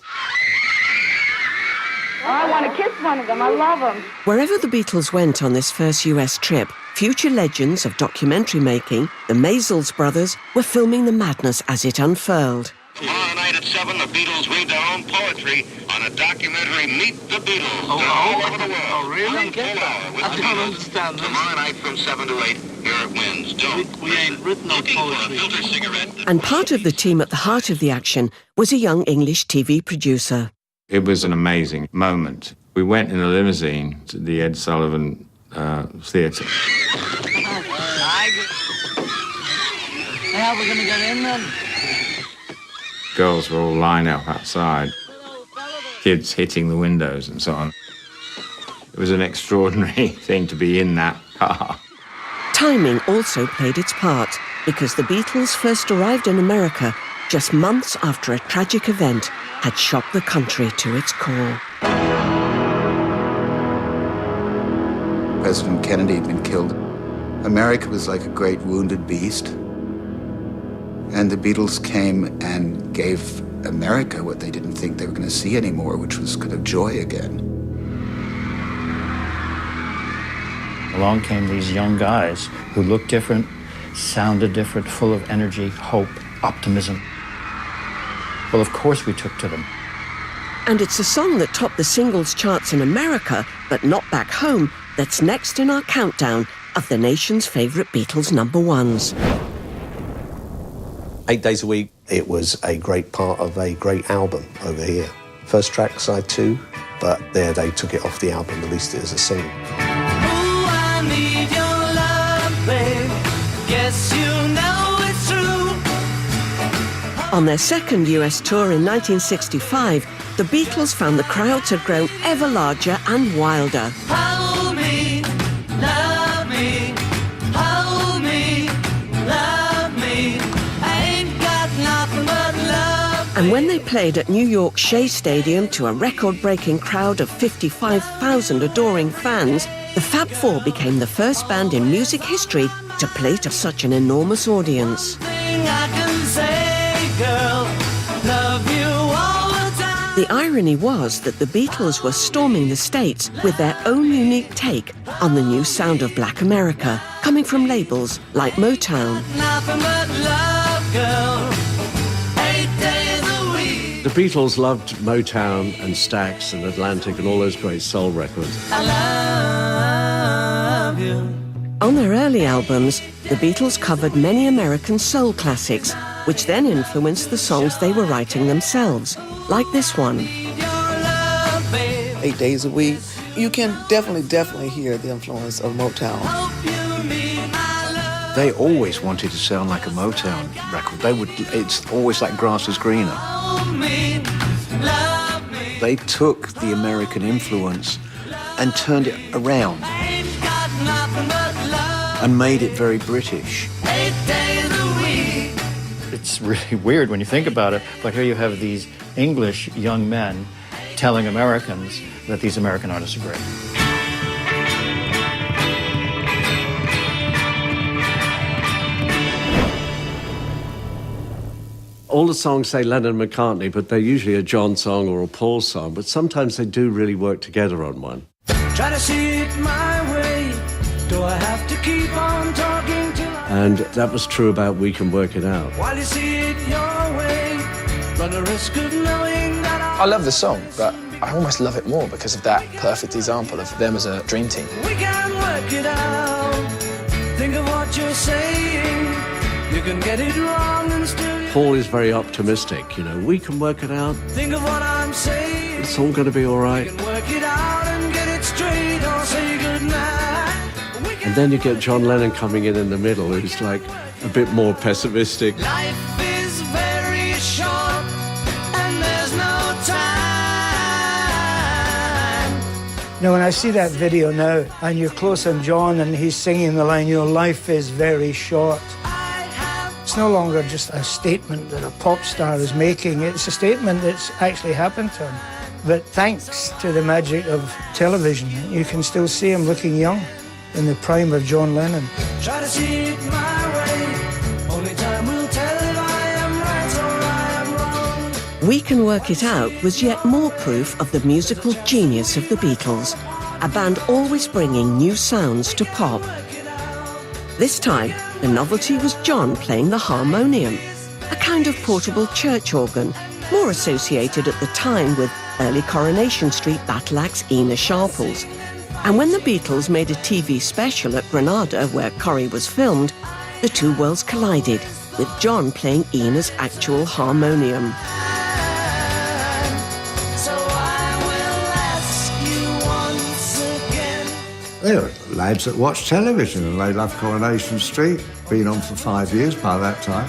[SPEAKER 8] I want to kiss one of them. I love them.
[SPEAKER 1] Wherever the Beatles went on this first US trip, future legends of documentary making, the Maysles brothers, were filming the madness as it unfurled.
[SPEAKER 17] Tomorrow night at 7, the Beatles read their own poetry on a documentary, Meet the Beatles.
[SPEAKER 20] Oh,
[SPEAKER 17] all over the world.
[SPEAKER 20] oh, really?
[SPEAKER 17] One full hour with
[SPEAKER 20] I
[SPEAKER 17] the
[SPEAKER 20] don't
[SPEAKER 17] Beatles.
[SPEAKER 20] understand this.
[SPEAKER 17] Tomorrow night from 7 to 8, here it wins. Don't.
[SPEAKER 20] We ain't written no
[SPEAKER 17] Looking for a
[SPEAKER 20] poetry.
[SPEAKER 17] filter cigarette.
[SPEAKER 1] And part of the team at the heart of the action was a young English TV producer.
[SPEAKER 24] It was an amazing moment. We went in a limousine to the Ed Sullivan Theatre.
[SPEAKER 20] How are we going to get in then?
[SPEAKER 24] Girls were all lined up outside, kids hitting the windows and so on. It was an extraordinary thing to be in that
[SPEAKER 1] Timing also played its part, because the Beatles first arrived in America just months after a tragic event had shocked the country to its core.
[SPEAKER 6] President Kennedy had been killed. America was like a great wounded beast. And the Beatles came and gave America what they didn't think they were going to see anymore, which was kind of joy again.
[SPEAKER 16] Along came these young guys who looked different, sounded different, full of energy, hope, optimism. Well, of course we took to them.
[SPEAKER 1] And it's a song that topped the singles charts in America, but not back home, that's next in our countdown of the nation's favourite Beatles #1s.
[SPEAKER 2] 8 days a week, it was a great part of a great album over here. First track, side 2, but there they took it off the album, released it as a single.
[SPEAKER 12] I need your love, babe. Guess you know it's true.
[SPEAKER 1] On their second US tour in 1965, the Beatles found the crowds had grown ever larger and wilder.
[SPEAKER 12] Hold me, love me, hold me, love me. I ain't got nothing but love.
[SPEAKER 1] And when they played at New York's Shea Stadium to a record-breaking crowd of 55,000 adoring fans, the Fab Four became the first band in music history to play to such an enormous audience.
[SPEAKER 12] I can say, girl, love you all the time.
[SPEAKER 1] The irony was that the Beatles were storming the States with their own unique take on the new sound of Black America, coming from labels like Motown.
[SPEAKER 12] Nothing but love, girl. 8 days a week.
[SPEAKER 21] The Beatles loved Motown and Stax and Atlantic and all those great soul records.
[SPEAKER 12] I love you.
[SPEAKER 1] On their early albums, the Beatles covered many American soul classics, which then influenced the songs they were writing themselves, like this one.
[SPEAKER 3] 8 days a week, you can definitely hear the influence of Motown.
[SPEAKER 4] They always wanted to sound like a Motown record. It's always like grass is greener. They took the American influence and turned it around and made it very British.
[SPEAKER 12] 8 days a week.
[SPEAKER 16] It's really weird when you think about it, but here you have these English young men telling Americans that these American artists are great.
[SPEAKER 21] All the songs say Lennon and McCartney, but they're usually a John song or a Paul song, but sometimes they do really work together on one.
[SPEAKER 12] Try to see it my way. Do I have to keep on talking till
[SPEAKER 21] And that was true about We Can Work It Out.
[SPEAKER 12] while you see it your way? Run the risk of knowing that
[SPEAKER 11] I love the song, but I almost love it more because of that perfect example of them as a dream team.
[SPEAKER 12] we can work it out. Think of what you're saying. You can get it wrong and still
[SPEAKER 21] Paul is very optimistic, you know, we can work it out,
[SPEAKER 12] think of what I'm saying.
[SPEAKER 21] it's all going to be all right.
[SPEAKER 12] We can work it out and get it straight or say goodnight.
[SPEAKER 21] And then you get John Lennon coming in the middle, who's like a bit more pessimistic.
[SPEAKER 12] Life is very short and there's no time.
[SPEAKER 22] Now, when I see that video now, and you're close on John, and he's singing the line, your life is very short. It's no longer just a statement that a pop star is making. It's a statement that's actually happened to him. But thanks to the magic of television, you can still see him looking young in the prime of John Lennon.
[SPEAKER 12] Try to see it my way. Only time will tell if I am right or I am wrong.
[SPEAKER 1] We Can Work It Out was yet more proof of the musical genius of the Beatles, a band always bringing new sounds to pop. This time, the novelty was John playing the harmonium, a kind of portable church organ, more associated at the time with early Coronation Street battle axe Ina Sharples. And when the Beatles made a TV special at Granada, where Corrie was filmed, the two worlds collided, with John playing Ina's actual harmonium.
[SPEAKER 12] So I will ask you once again.
[SPEAKER 5] They were lads that watched television and they loved Coronation Street. Been on for 5 years by that time.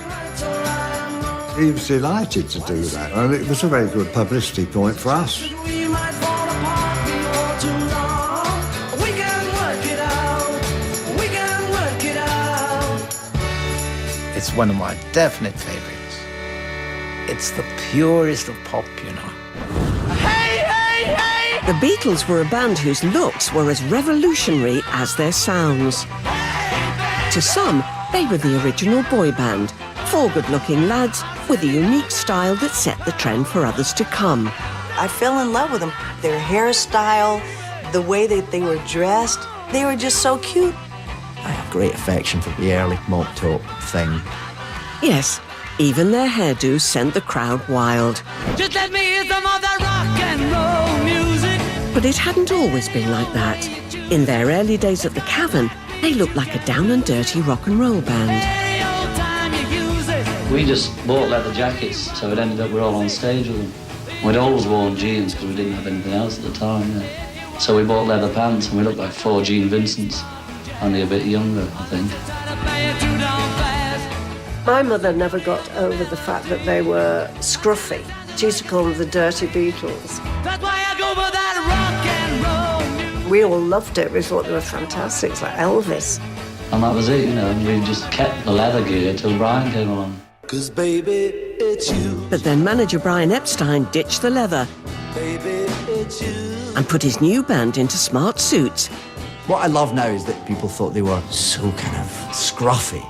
[SPEAKER 5] He was delighted to do that, and it was a very good publicity point for us.
[SPEAKER 12] We might fall apart before too long. We can work it out.
[SPEAKER 9] It's one of my definite favorites. It's the purest of pop, you know.
[SPEAKER 1] The Beatles were a band whose looks were as revolutionary as their sounds. To some, they were the original boy band, four good-looking lads with a unique style that set the trend for others to come.
[SPEAKER 13] I fell in love with them. Their hairstyle, the way that they were dressed, they were just so cute.
[SPEAKER 15] I have great affection for the early mop top thing.
[SPEAKER 1] Yes, even their hairdos sent the crowd wild.
[SPEAKER 12] Just let me hear some of that rock and roll music.
[SPEAKER 1] But it hadn't always been like that. In their early days at the Cavern, they looked like a down-and-dirty rock and roll band.
[SPEAKER 7] We just bought leather jackets, so it ended up we're all on stage with them. We'd always worn jeans because we didn't have anything else at the time. Yeah. So we bought leather pants and we looked like four Gene Vincents, only a bit younger, I think.
[SPEAKER 23] My mother never got over the fact that they were scruffy. She used to call them the Dirty Beatles.
[SPEAKER 12] That's why I go for that rock and roll.
[SPEAKER 23] We all loved it. We thought they were fantastic, it's like Elvis.
[SPEAKER 7] And that was it, you know, and we just kept the leather gear till Brian came along.
[SPEAKER 12] 'Cause baby, it's you.
[SPEAKER 1] But then manager Brian Epstein ditched the leather
[SPEAKER 12] Baby, it's you.
[SPEAKER 1] and put his new band into smart suits.
[SPEAKER 15] What I love now is that people thought they were so kind of scruffy.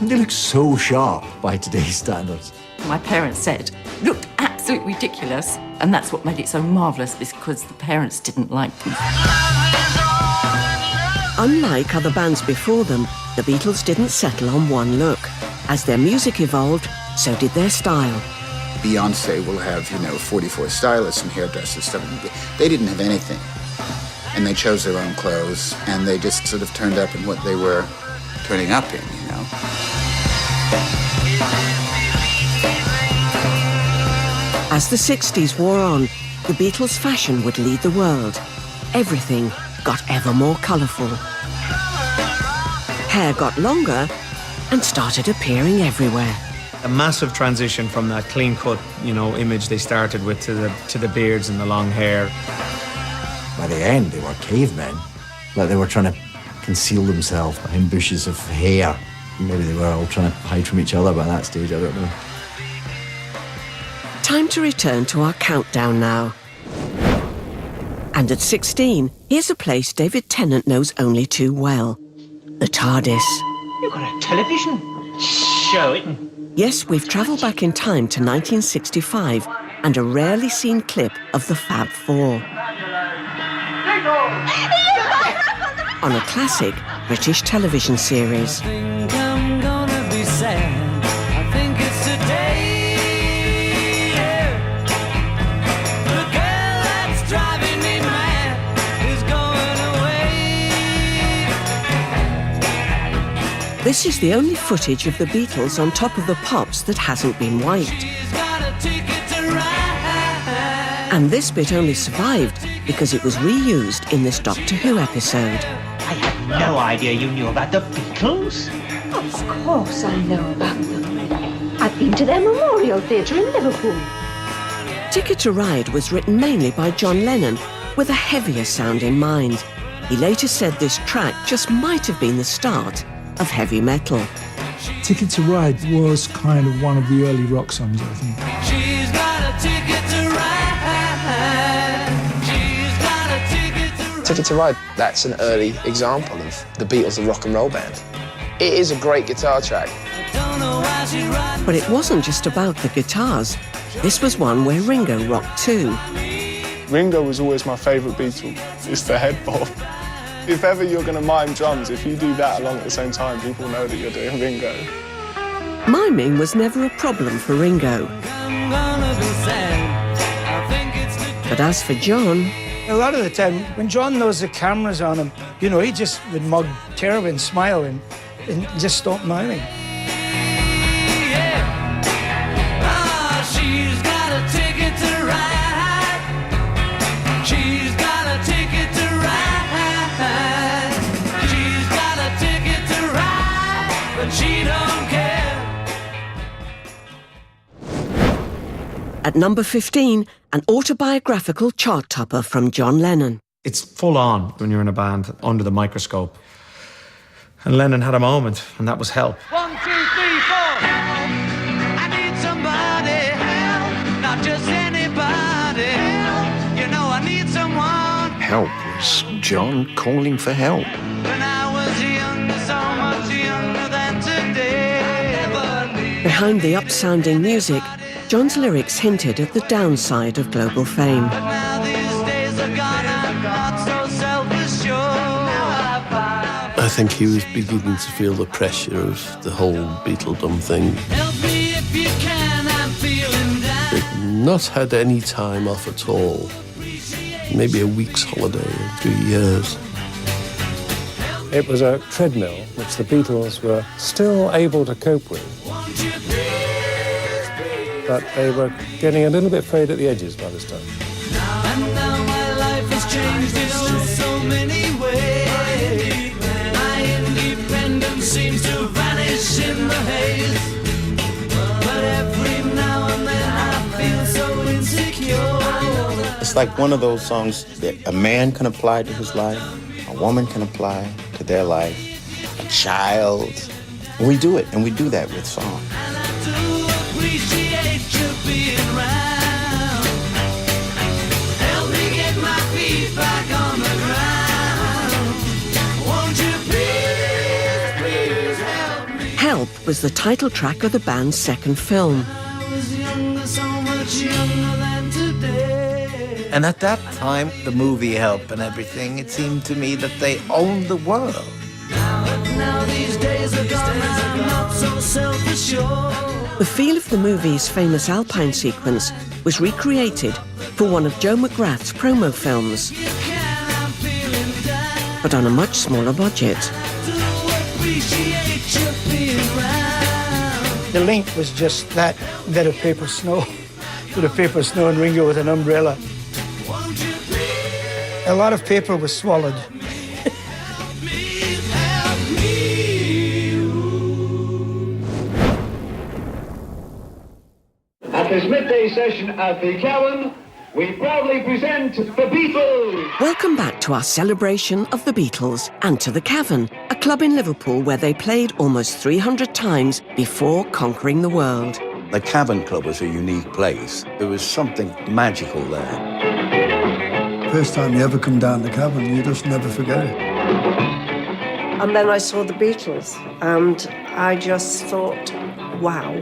[SPEAKER 15] And they look so sharp by today's standards.
[SPEAKER 25] My parents said, looked absolutely ridiculous, and that's what made it so marvellous, because the parents didn't like them.
[SPEAKER 1] Unlike other bands before them, the Beatles didn't settle on one look. As their music evolved, so did their style.
[SPEAKER 6] Beyonce will have, 44 stylists and hairdressers, stuff. They didn't have anything. And they chose their own clothes, and they just sort of turned up in what they were turning up in,
[SPEAKER 1] As the 60s wore on, the Beatles' fashion would lead the world. Everything got ever more colourful. Hair got longer and started appearing everywhere.
[SPEAKER 26] A massive transition from that clean-cut, image they started with to the beards and the long hair.
[SPEAKER 15] By the end, they were cavemen. Like they were trying to conceal themselves behind bushes of hair. Maybe they were all trying to hide from each other by that stage, I don't know.
[SPEAKER 1] Time to return to our countdown now. And at 16, here's a place David Tennant knows only too well. The TARDIS.
[SPEAKER 27] You've got a television? Show it.
[SPEAKER 1] Yes, we've travelled back in time to 1965 and a rarely seen clip of the Fab Four. On a classic British television series.
[SPEAKER 12] I think I'm gonna be sad. I think it's today. Yeah. The girl that's driving me mad is going away.
[SPEAKER 1] This is the only footage of the Beatles on top of the Pops that hasn't been wiped. And this bit only survived because it was reused in this Doctor Who episode.
[SPEAKER 27] I had no idea you knew about the Beatles.
[SPEAKER 8] Of course I know about them. I've been to their Memorial Theatre in Liverpool.
[SPEAKER 1] Ticket to Ride was written mainly by John Lennon with a heavier sound in mind. He later said this track just might have been the start of heavy metal.
[SPEAKER 28] Ticket to Ride was kind of one of the early rock songs, I think.
[SPEAKER 12] She's got a ticket to ride. She's got a ticket to ride.
[SPEAKER 11] Ticket to Ride, that's an early example of the Beatles, the rock and roll band. It is a great guitar track.
[SPEAKER 1] But it wasn't just about the guitars. This was one where Ringo rocked too.
[SPEAKER 10] Ringo was always my favourite Beatle. It's the head bob. If ever you're going to mime drums, if you do that along at the same time, people know that you're doing Ringo.
[SPEAKER 1] Miming was never a problem for Ringo. But as for John...
[SPEAKER 22] A lot of the time, when John knows the camera's on him, he just would mug terribly and smile and just stop miming.
[SPEAKER 12] She's got a ticket to ride. She's got a ticket to ride. She's got a ticket to ride, but she don't care.
[SPEAKER 1] At number 15, an autobiographical chart topper from John Lennon.
[SPEAKER 26] It's full on when you're in a band under the microscope. And Lennon had a moment, and that was Help.
[SPEAKER 12] 1, 2, 3, 4. need someone.
[SPEAKER 4] Help was John calling for help.
[SPEAKER 12] When I was younger, so much younger than today.
[SPEAKER 1] Behind the upsounding music, John's lyrics hinted at the downside of global fame.
[SPEAKER 12] Now these days are gone, I'm not so self-assured.
[SPEAKER 2] I think he was beginning to feel the pressure of the whole Beatledom thing.
[SPEAKER 12] Help me if you can, I'm feeling down.
[SPEAKER 2] He'd not had any time off at all. Maybe a week's holiday in 3 years.
[SPEAKER 3] It was a treadmill which the Beatles were still able to cope with. But they were getting a little bit frayed at the edges by this time.
[SPEAKER 12] And now my life has changed in so many ways. My independence seems to vanish in the haze. But every now and then I feel so insecure.
[SPEAKER 14] It's like one of those songs that a man can apply to his life, a woman can apply to their life, a child. We do it, and we do that with song.
[SPEAKER 12] Appreciate you being round. Help me get my feet back on the ground. Won't you please, please help me?
[SPEAKER 1] Help was the title track of the band's second film.
[SPEAKER 12] I was younger, so much younger than today.
[SPEAKER 9] And at that time, the movie Help and everything, it seemed to me that they owned the world.
[SPEAKER 12] Now these days are gone, I'm not so self-assured.
[SPEAKER 1] The feel of the movie's famous Alpine sequence was recreated for one of Joe McGrath's promo films, but on a much smaller budget.
[SPEAKER 22] The link was just that bit of paper snow. Bit of paper snow and Ringo with an umbrella. A lot of paper was swallowed.
[SPEAKER 17] At this midday session at the Cavern, we proudly present the Beatles.
[SPEAKER 1] Welcome back to our celebration of the Beatles and to the Cavern, a club in Liverpool where they played almost 300 times before conquering the world.
[SPEAKER 18] The Cavern Club was a unique place. There was something magical there.
[SPEAKER 28] First time you ever come down the Cavern, you just never forget it.
[SPEAKER 23] And then I saw the Beatles, and I just thought, wow.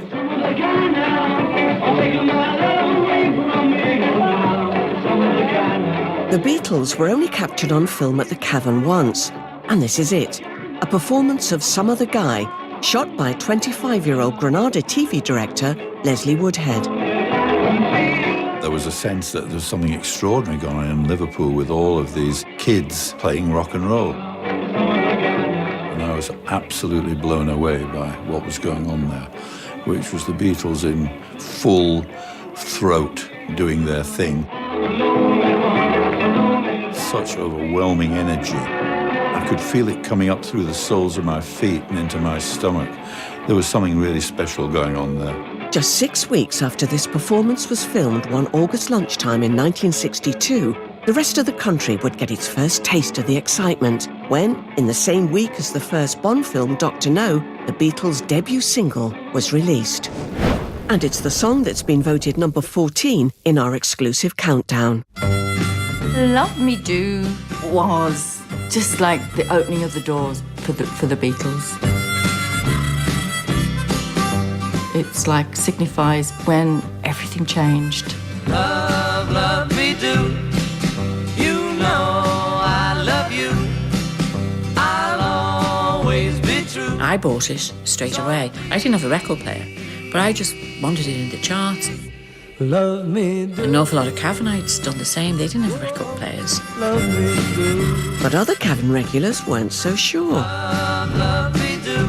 [SPEAKER 1] The Beatles were only captured on film at the Cavern once, and this is it, a performance of Some Other Guy, shot by 25-year-old Granada TV director Leslie Woodhead.
[SPEAKER 19] There was a sense that there was something extraordinary going on in Liverpool with all of these kids playing rock and roll. And I was absolutely blown away by what was going on there, which was the Beatles in full throat doing their thing. Such overwhelming energy. I could feel it coming up through the soles of my feet and into my stomach. There was something really special going on there.
[SPEAKER 1] Just 6 weeks after this performance was filmed one August lunchtime in 1962, the rest of the country would get its first taste of the excitement when, in the same week as the first Bond film, Dr. No, the Beatles' debut single was released. And it's the song that's been voted number 14 in our exclusive countdown.
[SPEAKER 25] Love Me Do was just like the opening of the doors for the Beatles. It's like signifies when everything changed.
[SPEAKER 12] Love, love me do. You know I love you. I'll always be true.
[SPEAKER 20] I bought it straight away. I didn't have a record player, but I just wanted it in the charts.
[SPEAKER 12] Love me do.
[SPEAKER 20] An awful lot of Cavernites done the same. They didn't have record players.
[SPEAKER 12] Love me do.
[SPEAKER 1] But other Cavern regulars weren't so sure.
[SPEAKER 12] Love me do.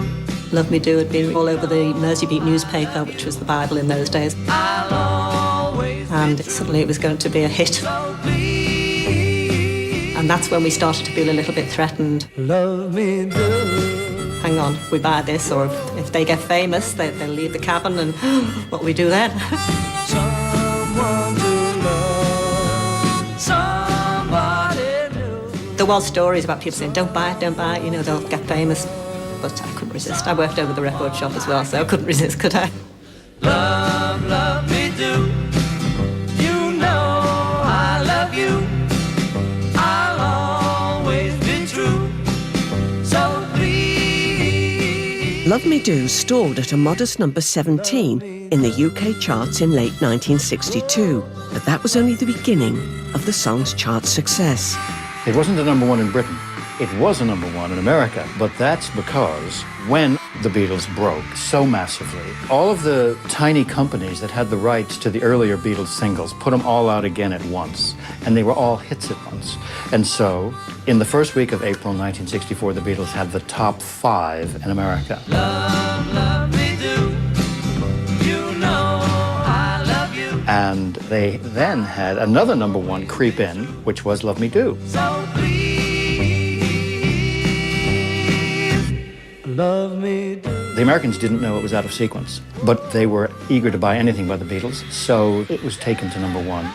[SPEAKER 24] Love Me Do had been all over the Merseybeat newspaper, which was the Bible in those days. And suddenly it was going to be a hit. And that's when we started to feel a little bit threatened.
[SPEAKER 12] Love me do.
[SPEAKER 24] Hang on, if we buy this, or if they get famous, they'll leave the Cavern, and what will we do then?
[SPEAKER 12] Someone to love. Somebody new.
[SPEAKER 24] There was stories about people saying, don't buy it, you know, they'll get famous. But I couldn't resist. I worked over the record shop as well, so I couldn't resist, could I?
[SPEAKER 12] Love, love me do. You know I love you.
[SPEAKER 1] Love Me Do stalled at a modest number 17 in the UK charts in late 1962, but that was only the beginning of the song's chart success.
[SPEAKER 5] It wasn't a #1 in Britain. It was a #1 in America, but that's because when the Beatles broke so massively, all of the tiny companies that had the rights to the earlier Beatles singles put them all out again at once, and they were all hits at once. And so, in the first week of April 1964, the Beatles had the top 5 in America.
[SPEAKER 12] Love, love me do. You know I love you.
[SPEAKER 5] And they then had another #1 creep in, which was Love Me Do.
[SPEAKER 12] So please, love me do.
[SPEAKER 5] The Americans didn't know it was out of sequence, but they were eager to buy anything by the Beatles, so it was taken to #1.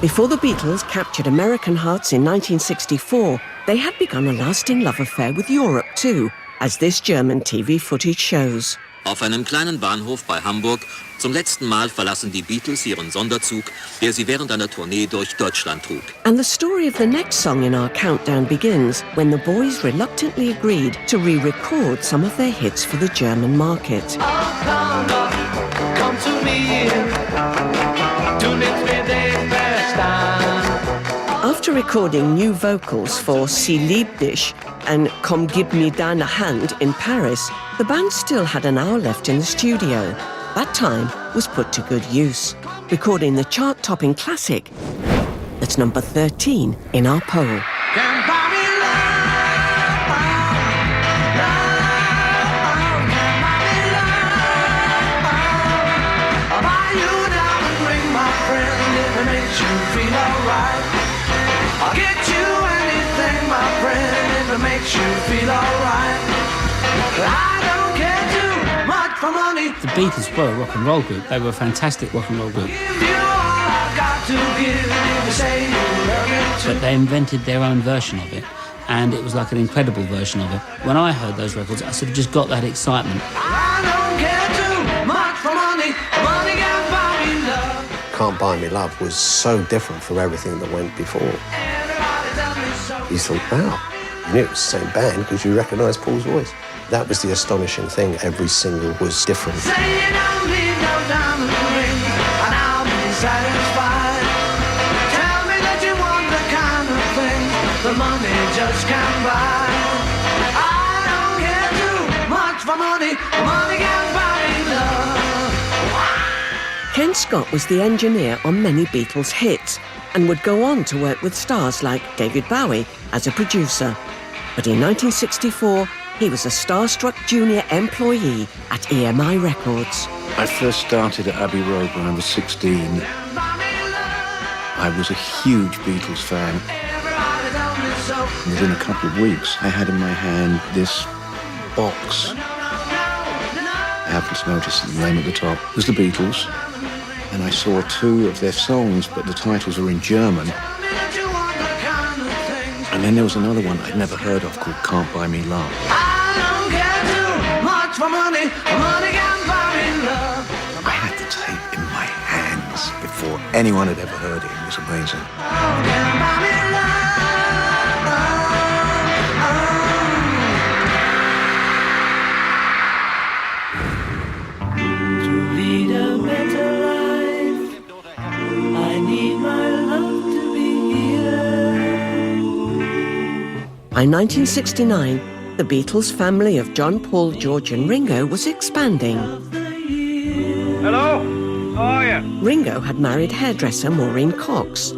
[SPEAKER 1] Before the Beatles captured American hearts in 1964, they had begun a lasting love affair with Europe too, as this German TV footage shows.
[SPEAKER 6] Auf einem kleinen Bahnhof bei Hamburg zum letzten Mal verlassen die Beatles ihren Sonderzug, der sie während einer Tournee durch Deutschland trug.
[SPEAKER 1] And the story of the next song in our countdown begins when the boys reluctantly agreed to re-record some of their hits for the German market.
[SPEAKER 12] Come to me, du nimmst mir den Verstand.
[SPEAKER 1] After recording new vocals for Sie liebt dich and Komm gib mir deine Hand in Paris, the band still had an hour left in the studio. That time was put to good use, recording the chart-topping classic that's number 13 in our poll.
[SPEAKER 12] Makes you feel alright. I don't care too much for money.
[SPEAKER 7] The Beatles were a rock and roll group. They were a fantastic rock and roll group. But they invented their own version of it, and it was like an incredible version of it. When I heard those records, I sort of just got that excitement.
[SPEAKER 12] I don't care too much for money. Money can't buy me love.
[SPEAKER 2] Can't Buy Me Love was so different from everything that went before. You thought, wow. You knew it was the same band because you recognised Paul's voice. That was the astonishing thing. Every single was different.
[SPEAKER 12] Say you don't need no diamond ring, and I'll be satisfied. Tell me that you want the kind of thing the money just can't buy. I don't care too much for money. Money can't buy me love.
[SPEAKER 1] Ken Scott was the engineer on many Beatles hits and would go on to work with stars like David Bowie as a producer. But in 1964, he was a starstruck junior employee at EMI Records.
[SPEAKER 4] I first started at Abbey Road when I was 16. I was a huge Beatles fan. Within a couple of weeks, I had in my hand this box. I happened to notice that the name at the top was the Beatles, and I saw 2 of their songs, but the titles were in German. And then there was another one I'd never heard of called Can't Buy Me Love.
[SPEAKER 12] I don't care too much for money. Money can't buy me love.
[SPEAKER 4] I had the tape in my hands before anyone had ever heard it. It was amazing.
[SPEAKER 12] To lead a better life, I need my love to be here.
[SPEAKER 1] By 1969, the Beatles family of John, Paul, George and Ringo was expanding.
[SPEAKER 17] Hello? How are you?
[SPEAKER 1] Ringo had married hairdresser Maureen Cox.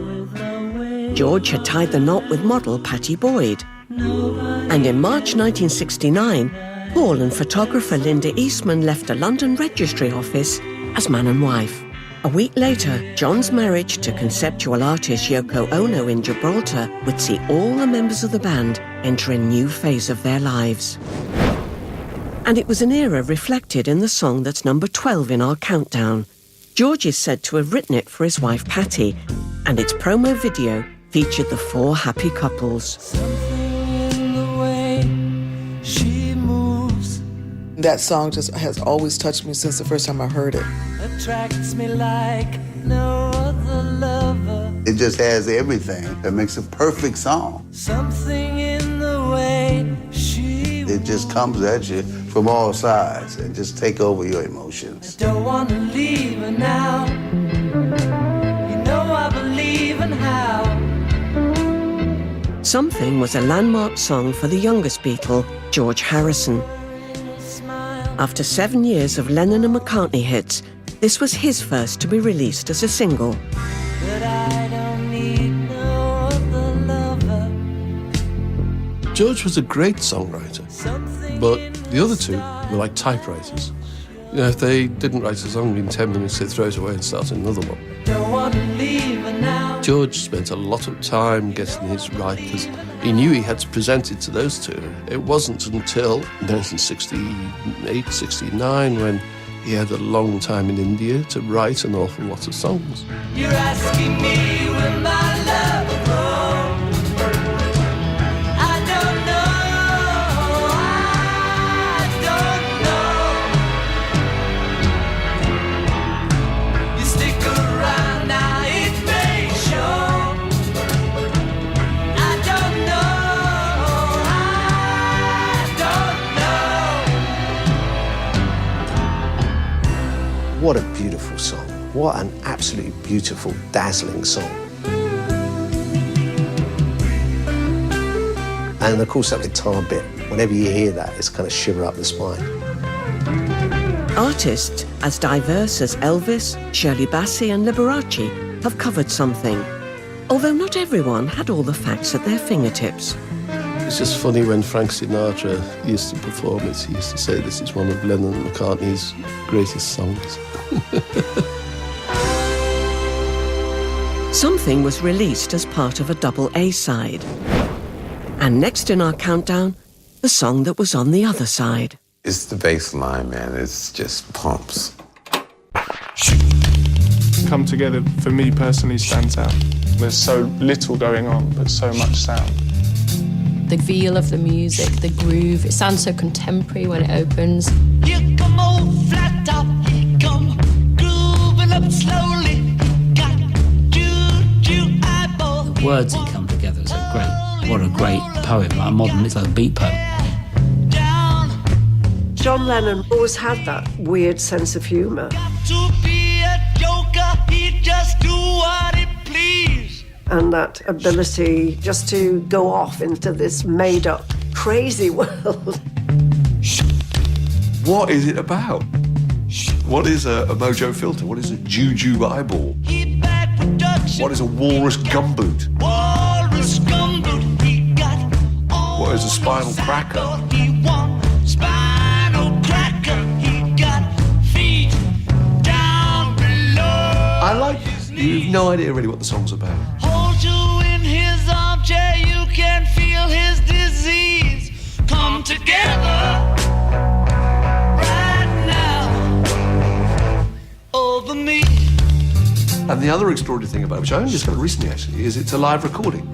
[SPEAKER 1] George had tied the knot with model Pattie Boyd. And in March 1969, Paul and photographer Linda Eastman left a London registry office as man and wife. A week later, John's marriage to conceptual artist Yoko Ono in Gibraltar would see all the members of the band enter a new phase of their lives. And it was an era reflected in the song that's number 12 in our countdown. George is said to have written it for his wife Pattie, and its promo video featured the 4 happy couples.
[SPEAKER 13] That song just has always touched me since the first time I heard it.
[SPEAKER 12] Attracts me like no other.
[SPEAKER 8] It just has everything that makes a perfect song.
[SPEAKER 12] Something in the way she
[SPEAKER 8] It just comes at you from all sides and just take over your emotions.
[SPEAKER 12] don't want to leave her now. You know I believe in how.
[SPEAKER 1] Something was a landmark song for the youngest Beatle, George Harrison. After 7 years of Lennon and McCartney hits, this was his first to be released as a single.
[SPEAKER 12] But I don't need no other lover.
[SPEAKER 2] George was a great songwriter, but the other two were like typewriters. You know, if they didn't write a song in 10 minutes, they'd throw it away and start another one.
[SPEAKER 12] Don't want to leave her now.
[SPEAKER 2] George spent a lot of time getting his right because he knew he had to present it to those two. It wasn't until 1968, 69 when he had a long time in India to write an awful lot of songs.
[SPEAKER 12] You're asking me where my love goes. I don't know. I don't know. You stick around now, it may show. I don't know. I don't know.
[SPEAKER 2] What a beautiful song. What an absolutely beautiful, dazzling song. And of course that guitar bit, whenever you hear that, it's kind of shiver up the spine.
[SPEAKER 1] Artists as diverse as Elvis, Shirley Bassey and Liberace have covered something, although not everyone had all the facts at their fingertips.
[SPEAKER 2] It's just funny when Frank Sinatra used to perform it, he used to say this is one of Lennon and McCartney's greatest songs.
[SPEAKER 1] Something was released as part of a double A-side. And next in our countdown, the song that was on the other side.
[SPEAKER 10] It's the bass line, man. It's just pumps.
[SPEAKER 11] Come Together, for me personally, stands out. There's so little going on, but so much sound.
[SPEAKER 15] The feel of the music, the groove, it sounds so contemporary when it opens.
[SPEAKER 12] Here come old flat top, he come grooving up slowly. Got juju eyeball.
[SPEAKER 7] The words that come together is great. What a great poem, like a modern, it's like a beat poem.
[SPEAKER 23] John Lennon always had that weird sense of humour.
[SPEAKER 12] To be a joker, he just do what he please.
[SPEAKER 23] And that ability just to go off into this made-up, crazy world.
[SPEAKER 16] What is it about? What is a mojo filter? What is a juju eyeball? What is a walrus gumboot?
[SPEAKER 12] Walrus gumboot, he got
[SPEAKER 16] What is a spinal cracker?
[SPEAKER 12] he want. Spinal cracker, he got feet down below.
[SPEAKER 16] I like this. You've no idea really what the song's about.
[SPEAKER 12] Hold you in his armchair, you can feel his disease. Come together right now over me.
[SPEAKER 16] And the other extraordinary thing about it, which I only discovered recently actually, is it's a live recording.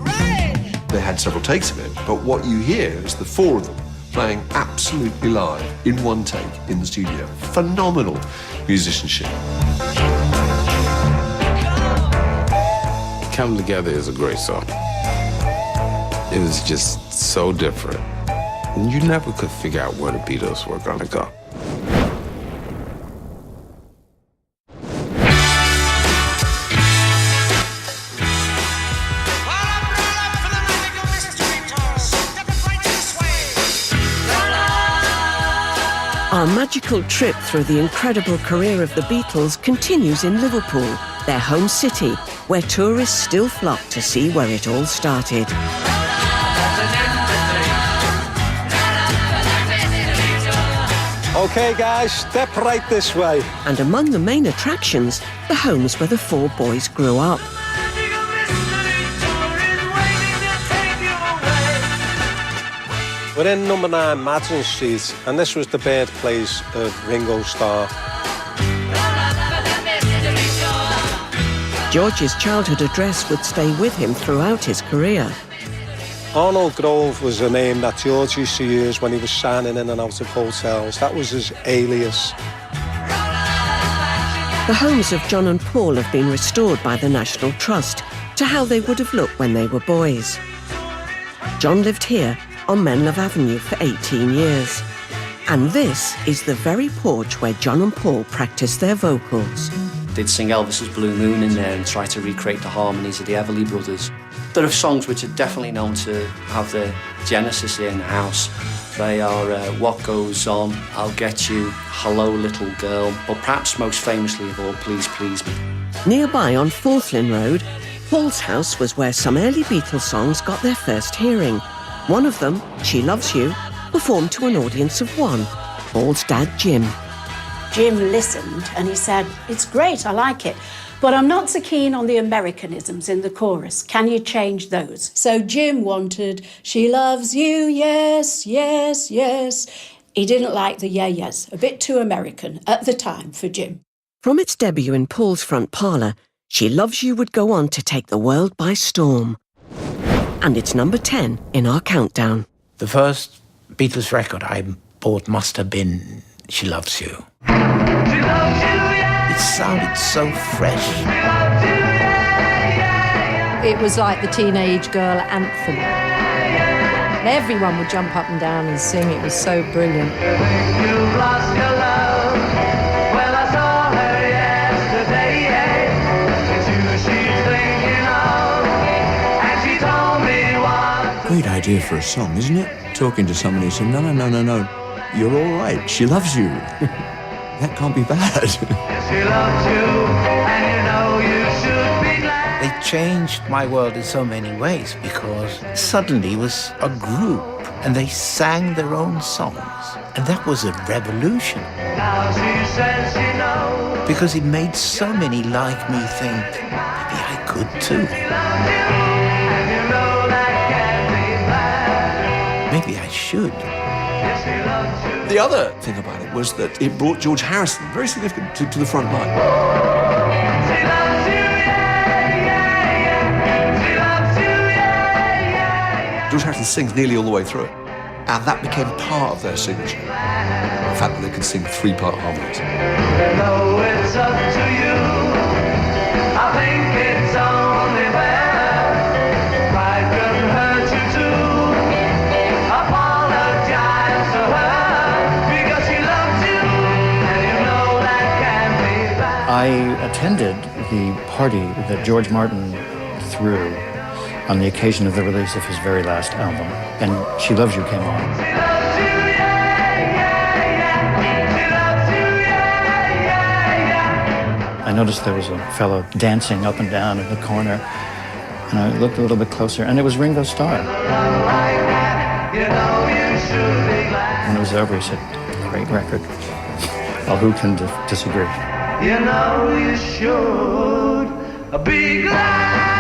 [SPEAKER 16] They had several takes of it, but what you hear is the four of them playing absolutely live in one take in the studio. Phenomenal musicianship.
[SPEAKER 10] Come Together is a great song. It was just so different. You never could figure out where the Beatles were gonna go.
[SPEAKER 1] Our magical trip through the incredible career of the Beatles continues in Liverpool, their home city, where tourists still flock to see where it all started.
[SPEAKER 3] OK, guys, step right this way.
[SPEAKER 1] And among the main attractions, the homes where the four boys grew up.
[SPEAKER 3] We're in number 9 Madison Street, and this was the birthplace of Ringo Starr.
[SPEAKER 1] George's childhood address would stay with him throughout his career.
[SPEAKER 3] Arnold Grove was a name that George used to use when he was signing in and out of hotels. That was his alias.
[SPEAKER 1] The homes of John and Paul have been restored by the National Trust to how they would have looked when they were boys. John lived here on Menlove Avenue for 18 years. And this is the very porch where John and Paul practiced their vocals.
[SPEAKER 9] They'd sing Elvis's Blue Moon in there and try to recreate the harmonies of the Everly Brothers. There are songs which are definitely known to have their genesis here in the house. They are What Goes On, I'll Get You, Hello Little Girl, but perhaps most famously of all, Please Please Me.
[SPEAKER 1] Nearby on Forthlin Road, Paul's house was where some early Beatles songs got their first hearing. One of them, She Loves You, performed to an audience of one, Paul's dad, Jim.
[SPEAKER 14] Jim listened and he said, "It's great, I like it, but I'm not so keen on the Americanisms in the chorus. Can you change those?" So Jim wanted, "She loves you, yes, yes, yes." He didn't like the yeah-yes, a bit too American at the time for Jim.
[SPEAKER 1] From its debut in Paul's front parlour, She Loves You would go on to take the world by storm. And it's number 10 in our countdown.
[SPEAKER 18] The first Beatles record I bought must have been She Loves You. It sounded so fresh.
[SPEAKER 15] It was like the teenage girl anthem. Everyone would jump up and down and sing. It was so brilliant.
[SPEAKER 4] Great idea for a song, isn't it? Talking to somebody and saying, no, no, no, no, no, you're all right. She loves you. That can't be bad.
[SPEAKER 18] They changed my world in so many ways because suddenly it was a group and they sang their own songs. And that was a revolution. Because it made so many like me think, maybe I could too. Maybe I should.
[SPEAKER 16] The other thing about it was that it brought George Harrison, very significant, to the front line. George Harrison sings nearly all the way through it. And that became part of their signature. The fact that they could sing 3-part harmonies.
[SPEAKER 12] It's up to you. I think it's only fair. Pride couldn't hurt you too. Apologize to her because she loves you, and you know that can't be bad.
[SPEAKER 5] I attended the party that George Martin threw on the occasion of the release of his very last album, and She Loves You came on. I noticed there was a fellow dancing up and down in the corner, and I looked a little bit closer, and it was Ringo Starr. When it was over, he said, "Great record." Well, who can disagree?
[SPEAKER 12] You know you should be glad.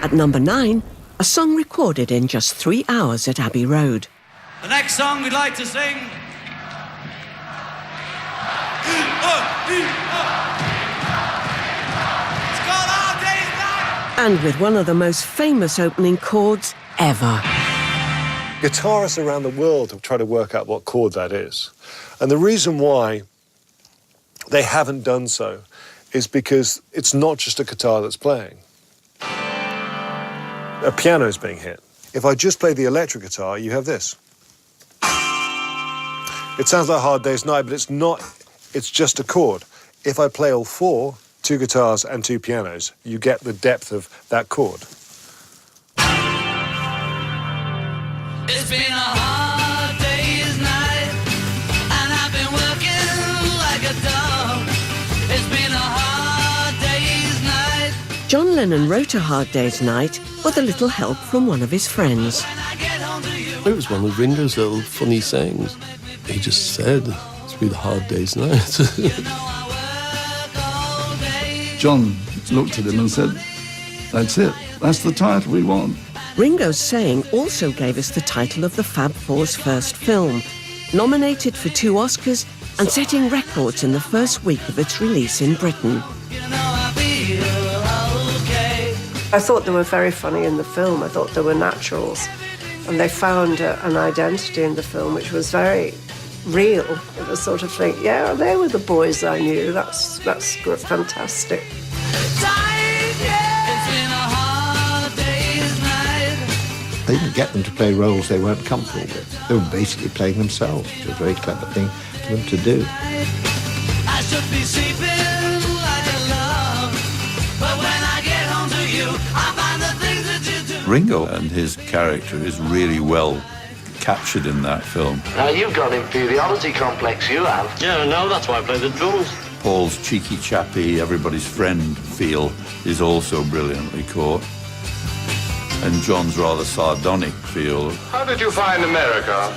[SPEAKER 1] At number 9, a song recorded in just 3 hours at Abbey Road.
[SPEAKER 12] The next song we'd like to sing. It's called All Day's Night.
[SPEAKER 1] And with one of the most famous opening chords ever.
[SPEAKER 3] Guitarists around the world have tried to work out what chord that is. And the reason why they haven't done so is because it's not just a guitar that's playing. A piano is being hit. If I just play the electric guitar, you have this. It sounds like Hard Day's Night, but it's not. It's just a chord. If I play all 4, 2 guitars and 2 pianos, you get the depth of that chord.
[SPEAKER 12] It's been a hard day's night, and I've been working like a dog. It's been a hard day's night.
[SPEAKER 1] John Lennon wrote A Hard Day's Night with a little help from one of his friends.
[SPEAKER 2] It was one of Ringo's little funny sayings. He just said, "It's been a hard day's night."
[SPEAKER 19] John looked at him and said, "That's it. That's the title we want."
[SPEAKER 1] Ringo's saying also gave us the title of the Fab Four's first film, nominated for 2 Oscars and setting records in the first week of its release in Britain.
[SPEAKER 12] You know
[SPEAKER 23] I thought they were very funny in the film. I thought they were naturals. And they found an identity in the film which was very real. It was sort of like, yeah, they were the boys I knew. That's fantastic.
[SPEAKER 4] They didn't get them to play roles they weren't comfortable with. They were basically playing themselves, which was a very clever thing for them to do.
[SPEAKER 12] I should be sleeping like a love, but when I get home to you, I find the things that you do.
[SPEAKER 19] Ringo and his character is really well captured in that film.
[SPEAKER 20] Now, you've got inferiority complex, you have.
[SPEAKER 21] Yeah, no, that's why I play the drums.
[SPEAKER 19] Paul's cheeky chappy, everybody's friend feel is also brilliantly caught. And John's rather sardonic feel.
[SPEAKER 21] How did you find America?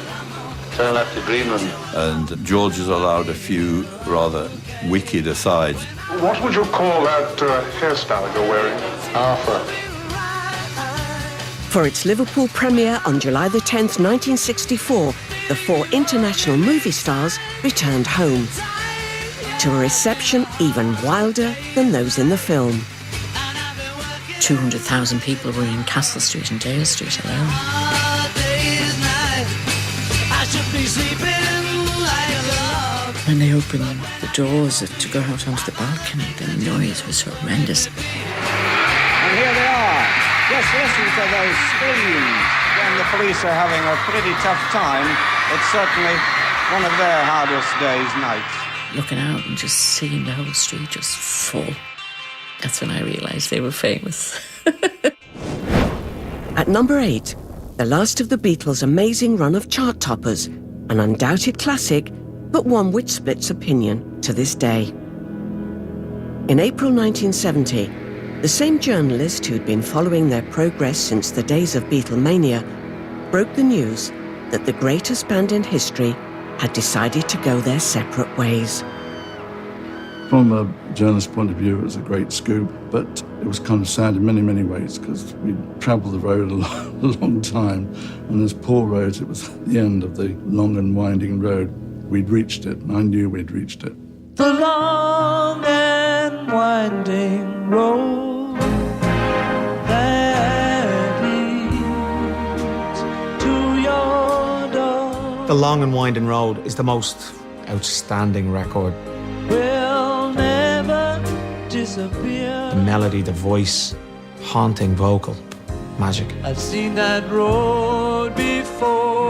[SPEAKER 21] Turn left to Greenland.
[SPEAKER 19] And George has allowed a few rather wicked asides.
[SPEAKER 21] What would you call that hairstyle you're wearing?
[SPEAKER 20] Arthur.
[SPEAKER 1] For its Liverpool premiere on July the 10th, 1964, the four international movie stars returned home to a reception even wilder than those in the film.
[SPEAKER 22] 200,000 people were in Castle Street and Dale Street alone. When they opened the doors to go out onto the balcony, the noise was horrendous.
[SPEAKER 24] And here they are. Just listen to those screams when the police are having a pretty tough time. It's certainly one of their hardest days, nights.
[SPEAKER 22] Looking out and just seeing the whole street just full. That's when I realised they were famous.
[SPEAKER 1] At number 8, the last of the Beatles' amazing run of chart toppers, an undoubted classic, but one which splits opinion to this day. In April 1970, the same journalist who'd been following their progress since the days of Beatlemania broke the news that the greatest band in history had decided to go their separate ways.
[SPEAKER 25] From a journalist's point of view, it was a great scoop, but it was kind of sad in many, many ways because we'd travelled the road a long time, and as Paul wrote, it was the end of the long and winding road. We'd reached it, and I knew we'd reached it.
[SPEAKER 12] The long and winding road that leads to your door.
[SPEAKER 26] The Long and Winding Road is the most outstanding record.
[SPEAKER 12] Will never disappear.
[SPEAKER 26] The melody, the voice, haunting vocal, magic.
[SPEAKER 12] I've seen that road before.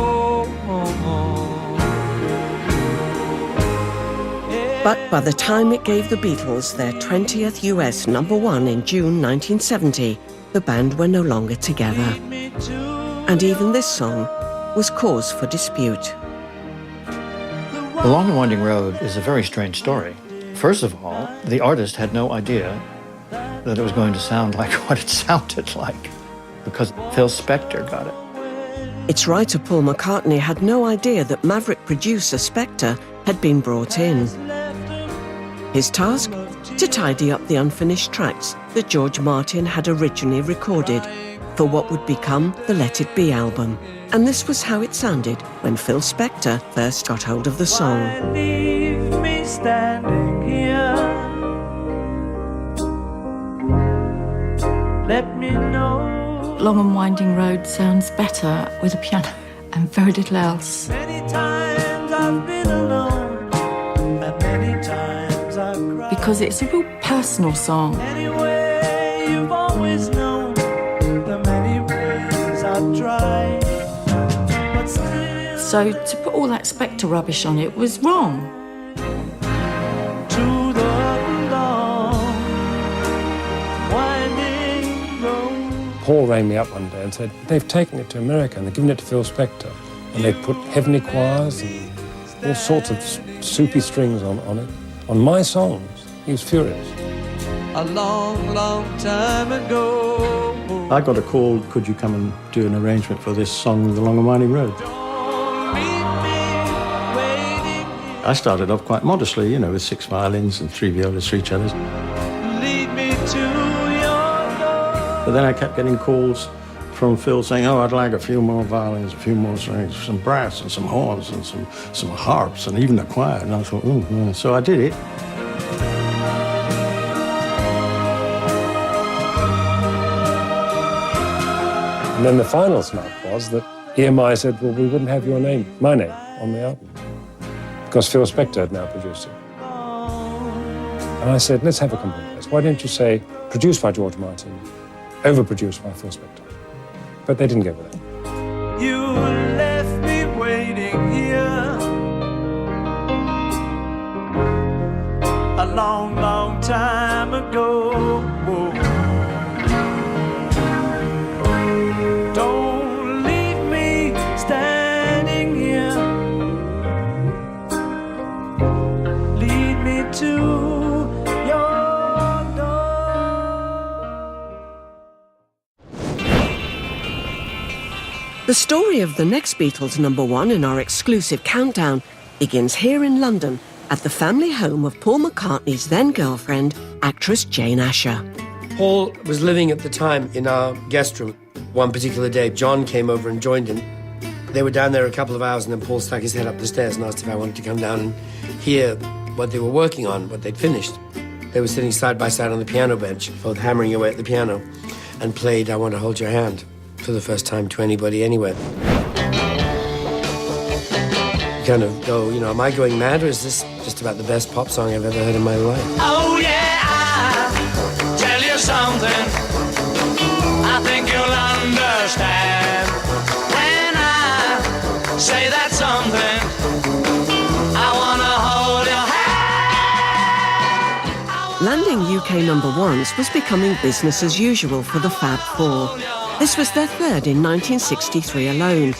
[SPEAKER 1] But by the time it gave the Beatles their 20th US #1 in June 1970, the band were no longer together. And even this song was cause for dispute.
[SPEAKER 5] The Long and Winding Road is a very strange story. First of all, the artist had no idea that it was going to sound like what it sounded like, because Phil Spector got it.
[SPEAKER 1] Its writer Paul McCartney had no idea that maverick producer Spector had been brought in. His task? To tidy up the unfinished tracks that George Martin had originally recorded for what would become the Let It Be album. And this was how it sounded when Phil Spector first got hold of the song.
[SPEAKER 12] Leave me standing here. Let me know.
[SPEAKER 22] Long and Winding Road sounds better with a piano and very little else.
[SPEAKER 12] Many times I've been alone, and many times I've cried.
[SPEAKER 22] Because it's a real personal song.
[SPEAKER 12] Anyway, you've always known the many ways I've tried. But still,
[SPEAKER 22] So to put all that Spector rubbish on it was wrong.
[SPEAKER 12] to the long, winding road.
[SPEAKER 27] Paul rang me up one day and said, they've taken it to America and they've given it to Phil Spector. And they've put heavenly choirs and all sorts of soupy strings on it, on my songs. He was furious.
[SPEAKER 12] A long, long time ago.
[SPEAKER 25] I got a call, could you come and do an arrangement for this song, The Long and Winding Road? I started off quite modestly, you know, with 6 violins and 3 violas for each other.
[SPEAKER 12] Lead me to your door.
[SPEAKER 25] But then I kept getting calls from Phil saying, oh, I'd like a few more violins, a few more strings, some brass and some horns and some harps and even a choir. And I thought, oh, yeah. So I did it.
[SPEAKER 27] And then the final snap was that EMI said, well, we wouldn't have your name, my name, on the album, because Phil Spector had now produced it. And I said, let's have a compromise. Why don't you say, produced by George Martin, overproduced by Phil Spector? But they didn't go with that.
[SPEAKER 12] You left me waiting here a long, long time ago. Don't leave me standing here. Lead me to your door.
[SPEAKER 1] The story of the next Beatles #1 in our exclusive countdown begins here in London at the family home of Paul McCartney's then-girlfriend, actress Jane Asher.
[SPEAKER 6] Paul was living at the time in our guest room. One particular day, John came over and joined him. They were down there a couple of hours, and then Paul stuck his head up the stairs and asked if I wanted to come down and hear what they were working on, what they'd finished. They were sitting side by side on the piano bench, both hammering away at the piano, and played I Want to Hold Your Hand for the first time to anybody anywhere. You kind of go, you know, am I going mad, or is this just about the best pop song I've ever heard in my life?
[SPEAKER 12] Oh yeah, I'll tell you something I think you'll understand when I say that something. I wanna hold your hand.
[SPEAKER 1] Landing UK #1s was becoming business as usual for the Fab Four. This was their third in 1963 alone.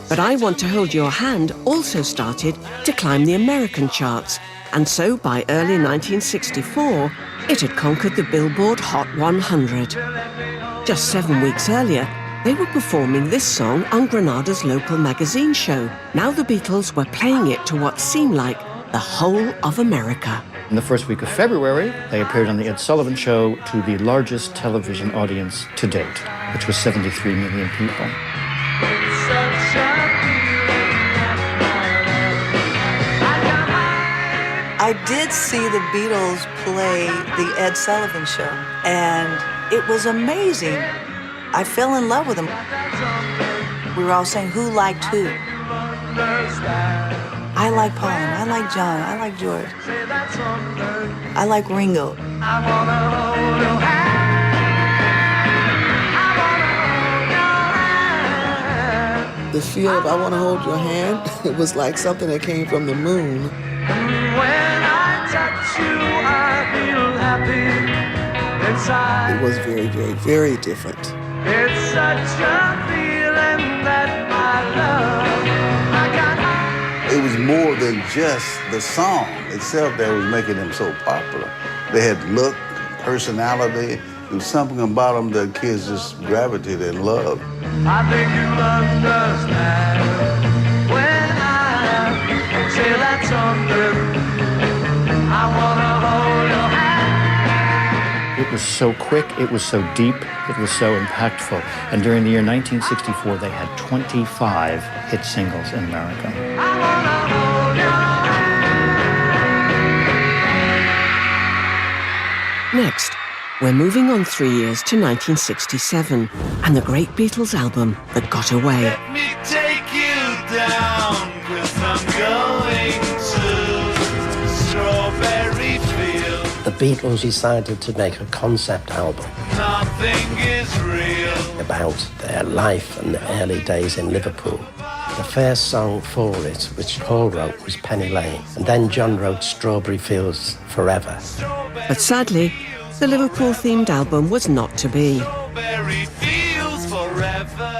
[SPEAKER 1] But I Want to Hold Your Hand also started to climb the American charts, and so by early 1964, it had conquered the Billboard Hot 100. Just 7 weeks earlier, they were performing this song on Granada's local magazine show. Now the Beatles were playing it to what seemed like the whole of America.
[SPEAKER 5] In the first week of February, they appeared on The Ed Sullivan Show to the largest television audience to date, which was 73 million people.
[SPEAKER 7] I did see the Beatles play the Ed Sullivan Show, and it was amazing. I fell in love with them. We were all saying, who liked who? I like Paul, I like John, I like George. I like Ringo.
[SPEAKER 8] The feel of I Want to Hold Your Hand, it was like something that came from the moon.
[SPEAKER 12] When I touch you, I feel happy inside.
[SPEAKER 8] It was very, very, very different.
[SPEAKER 12] It's such a feeling that I love. I got
[SPEAKER 10] It was more than just the song itself that was making them so popular. They had look, personality. There was something about them that kids just gravitated and loved.
[SPEAKER 12] I think you'll understand when I say that something. I wanna hold your hand.
[SPEAKER 5] It was so quick, it was so deep, it was so impactful. And during the year 1964, they had 25 hit singles in America.
[SPEAKER 1] Next, we're moving on 3 years to 1967 and the great Beatles album that got away.
[SPEAKER 12] Let me take you down, 'cause I'm going to Strawberry Field.
[SPEAKER 11] The Beatles decided to make a concept album
[SPEAKER 12] Nothing is real.
[SPEAKER 11] about their life and the early days in Liverpool. The first song for it, which Paul wrote, was Penny Lane, and then John wrote Strawberry Fields Forever.
[SPEAKER 1] But sadly, the Liverpool-themed album was not to be.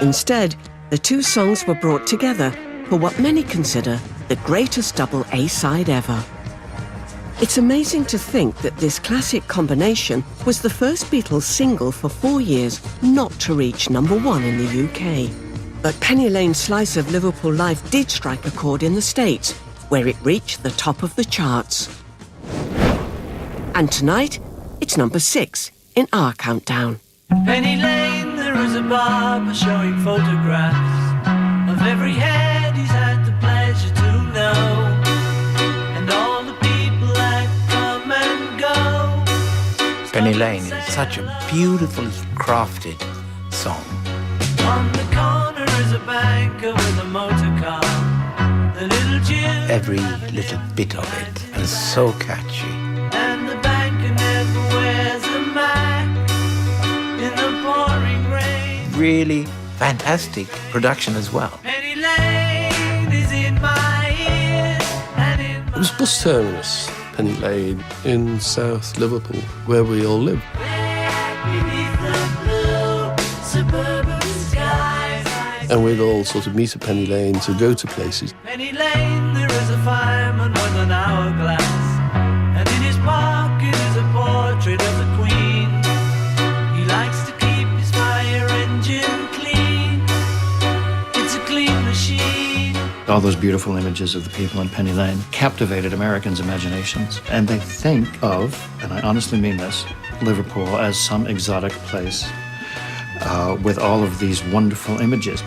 [SPEAKER 1] Instead, the two songs were brought together for what many consider the greatest double A-side ever. It's amazing to think that this classic combination was the first Beatles single for 4 years not to reach #1 in the UK. But Penny Lane's slice of Liverpool life did strike a chord in the States, where it reached the top of the charts. And tonight, it's #6 in our countdown.
[SPEAKER 12] Penny Lane, there is a barber showing photographs of every head he's had the pleasure to know, and all the people that come and go.
[SPEAKER 18] Penny Lane is such a beautifully crafted song.
[SPEAKER 12] On the corner is a banker with a motor car. The little Jim
[SPEAKER 18] Every little bit of it, and so catchy.
[SPEAKER 12] and the banker never wears a Mac in the pouring rain.
[SPEAKER 18] Really fantastic production as well.
[SPEAKER 12] Penny Lane is in my ears and in
[SPEAKER 3] It was bus terminus, Penny Lane, in South Liverpool, where we all lived.
[SPEAKER 12] beneath the blue suburban skies.
[SPEAKER 3] And we'd all sort of meet at Penny Lane to go to places.
[SPEAKER 12] Penny Lane, there is a fireman with an hourglass, and in his pocket is a portrait of the Queen. He likes to keep his fire engine clean. It's a clean machine.
[SPEAKER 5] All those beautiful images of the people in Penny Lane captivated Americans' imaginations. And they think of, and I honestly mean this, Liverpool as some exotic place with all of these wonderful images,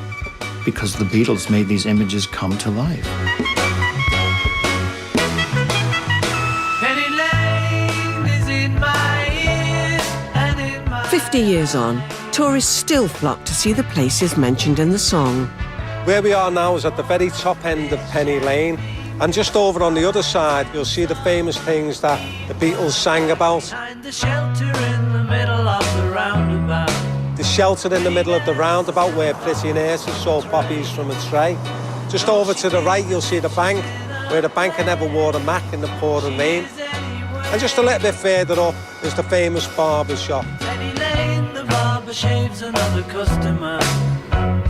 [SPEAKER 5] because the Beatles made these images come to life.
[SPEAKER 12] Penny Lane is in my ears and in my
[SPEAKER 1] 50 years on, tourists still flock to see the places mentioned in the song.
[SPEAKER 9] Where we are now is at the very top end of Penny Lane, and just over on the other side you'll see the famous things that the Beatles sang about.
[SPEAKER 12] Find the shelter in the middle of the roundabout.
[SPEAKER 9] The shelter in the middle of the roundabout where Pretty Nurses sold poppies from a tray. Just over to the right you'll see the bank, where the banker never wore a Mac in the pouring rain. And just a little bit further up is the famous barber shop.
[SPEAKER 12] Penny Lane, the barber shaves another customer.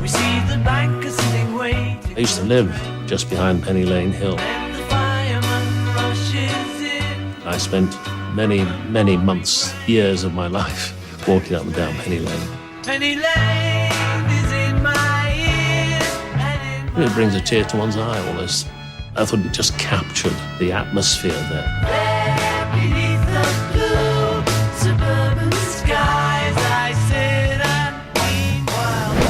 [SPEAKER 12] We see the banker sitting waiting.
[SPEAKER 3] I used to live just behind Penny Lane Hill.
[SPEAKER 12] And the fireman rushes in.
[SPEAKER 3] I spent many, many months, years of my life walking up and down Penny Lane.
[SPEAKER 12] Penny Lane is in my ears and in
[SPEAKER 3] It brings a tear to one's eye, almost. I thought it just captured the atmosphere there.
[SPEAKER 12] beneath the blue suburban skies. I sit and meanwhile.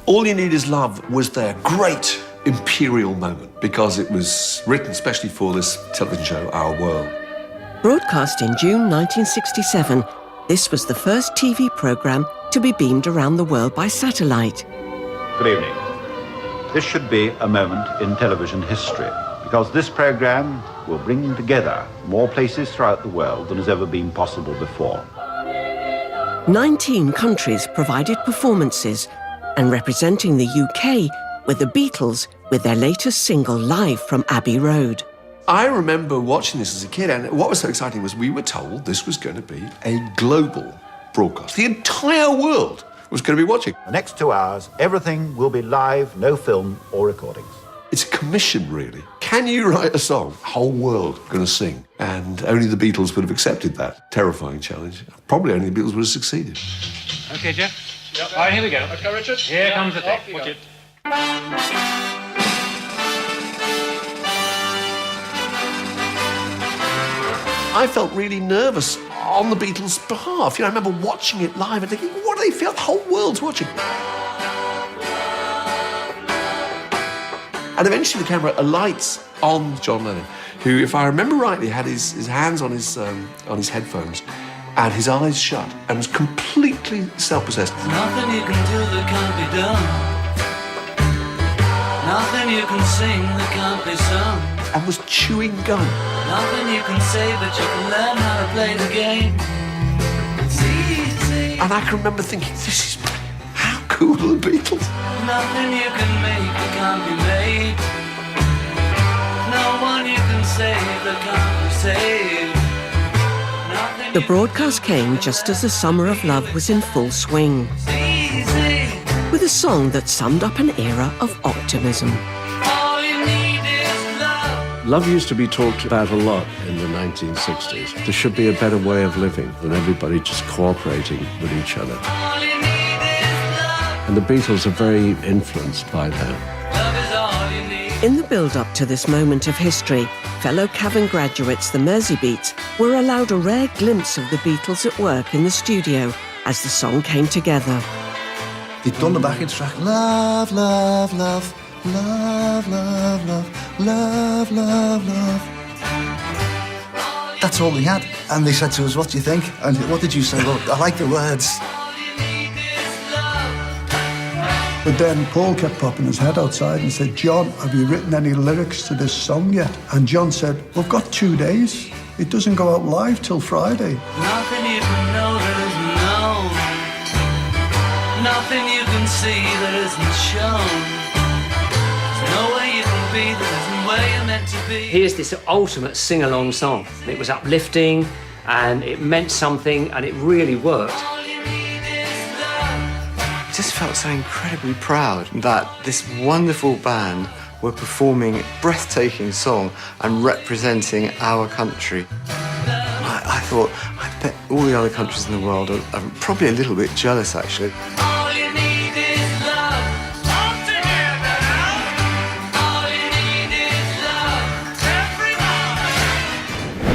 [SPEAKER 13] All You Need Is Love was their great imperial moment because it was written especially for this television show, Our World.
[SPEAKER 1] Broadcast in June 1967, this was the first TV programme to be beamed around the world by satellite.
[SPEAKER 14] Good evening. This should be a moment in television history because this programme will bring together more places throughout the world than has ever been possible before.
[SPEAKER 1] 19 countries provided performances, and representing the UK were the Beatles with their latest single live from Abbey Road.
[SPEAKER 13] I remember watching this as a kid, and what was so exciting was we were told this was going to be a global broadcast. The entire world was going to be watching.
[SPEAKER 14] The next 2 hours, everything will be live, no film or recordings.
[SPEAKER 13] It's a commission, really. Can you write a song? The whole world going to sing. And only the Beatles would have accepted that terrifying challenge. Probably only the Beatles would have succeeded.
[SPEAKER 15] OK, Jeff. Yep. All right, here we go. OK, Richard. Here comes the tape. Watch it.
[SPEAKER 13] I felt really nervous on the Beatles' behalf. You know, I remember watching it live and thinking, what do they feel? The whole world's watching. And eventually the camera alights on John Lennon, who, if I remember rightly, had his hands on his headphones and his eyes shut and was completely self-possessed.
[SPEAKER 12] Nothing you can do that can't be done. Nothing you can sing that can't be sung.
[SPEAKER 13] And was chewing gum.
[SPEAKER 12] Nothing you can say, but you can learn how to play the game. It's easy.
[SPEAKER 13] And I can remember thinking, this is how cool are the Beatles.
[SPEAKER 12] Nothing you can make that can't be made. No one you can save that can't be saved. Nothing
[SPEAKER 1] The broadcast came just as the summer of love was in full swing,
[SPEAKER 12] easy.
[SPEAKER 1] with a song that summed up an era of optimism.
[SPEAKER 12] All you need is love.
[SPEAKER 25] Love used to be talked about a lot in the 1960s. There should be a better way of living than everybody just cooperating with each other.
[SPEAKER 12] All you need is love.
[SPEAKER 25] And the Beatles are very influenced by that.
[SPEAKER 12] Love is all you need.
[SPEAKER 1] In the build-up to this moment of history, fellow Cavan graduates, the Merseybeats, were allowed a rare glimpse of the Beatles at work in the studio as the song came together.
[SPEAKER 16] They'd done the backing track, love, love, love, love, love, love, love, love, love. That's all they had. And they said to us, what do you think? And what did you say? Well, I like the words.
[SPEAKER 2] But then Paul kept popping his head outside and said, "John, have you written any lyrics to this song yet?" And John said, "We've got 2 days. It doesn't go out live till Friday."
[SPEAKER 12] Nothing you can know that isn't known. Nothing you can see that isn't shown. There's no way you can be that isn't where you're meant to be.
[SPEAKER 4] Here's this ultimate sing-along song. It was uplifting and it meant something and it really worked.
[SPEAKER 17] I just felt so incredibly proud that this wonderful band were performing a breathtaking song and representing our country. I thought, I bet all the other countries in the world are probably a little bit jealous, actually.
[SPEAKER 12] All you need is love. All together. All you need is love.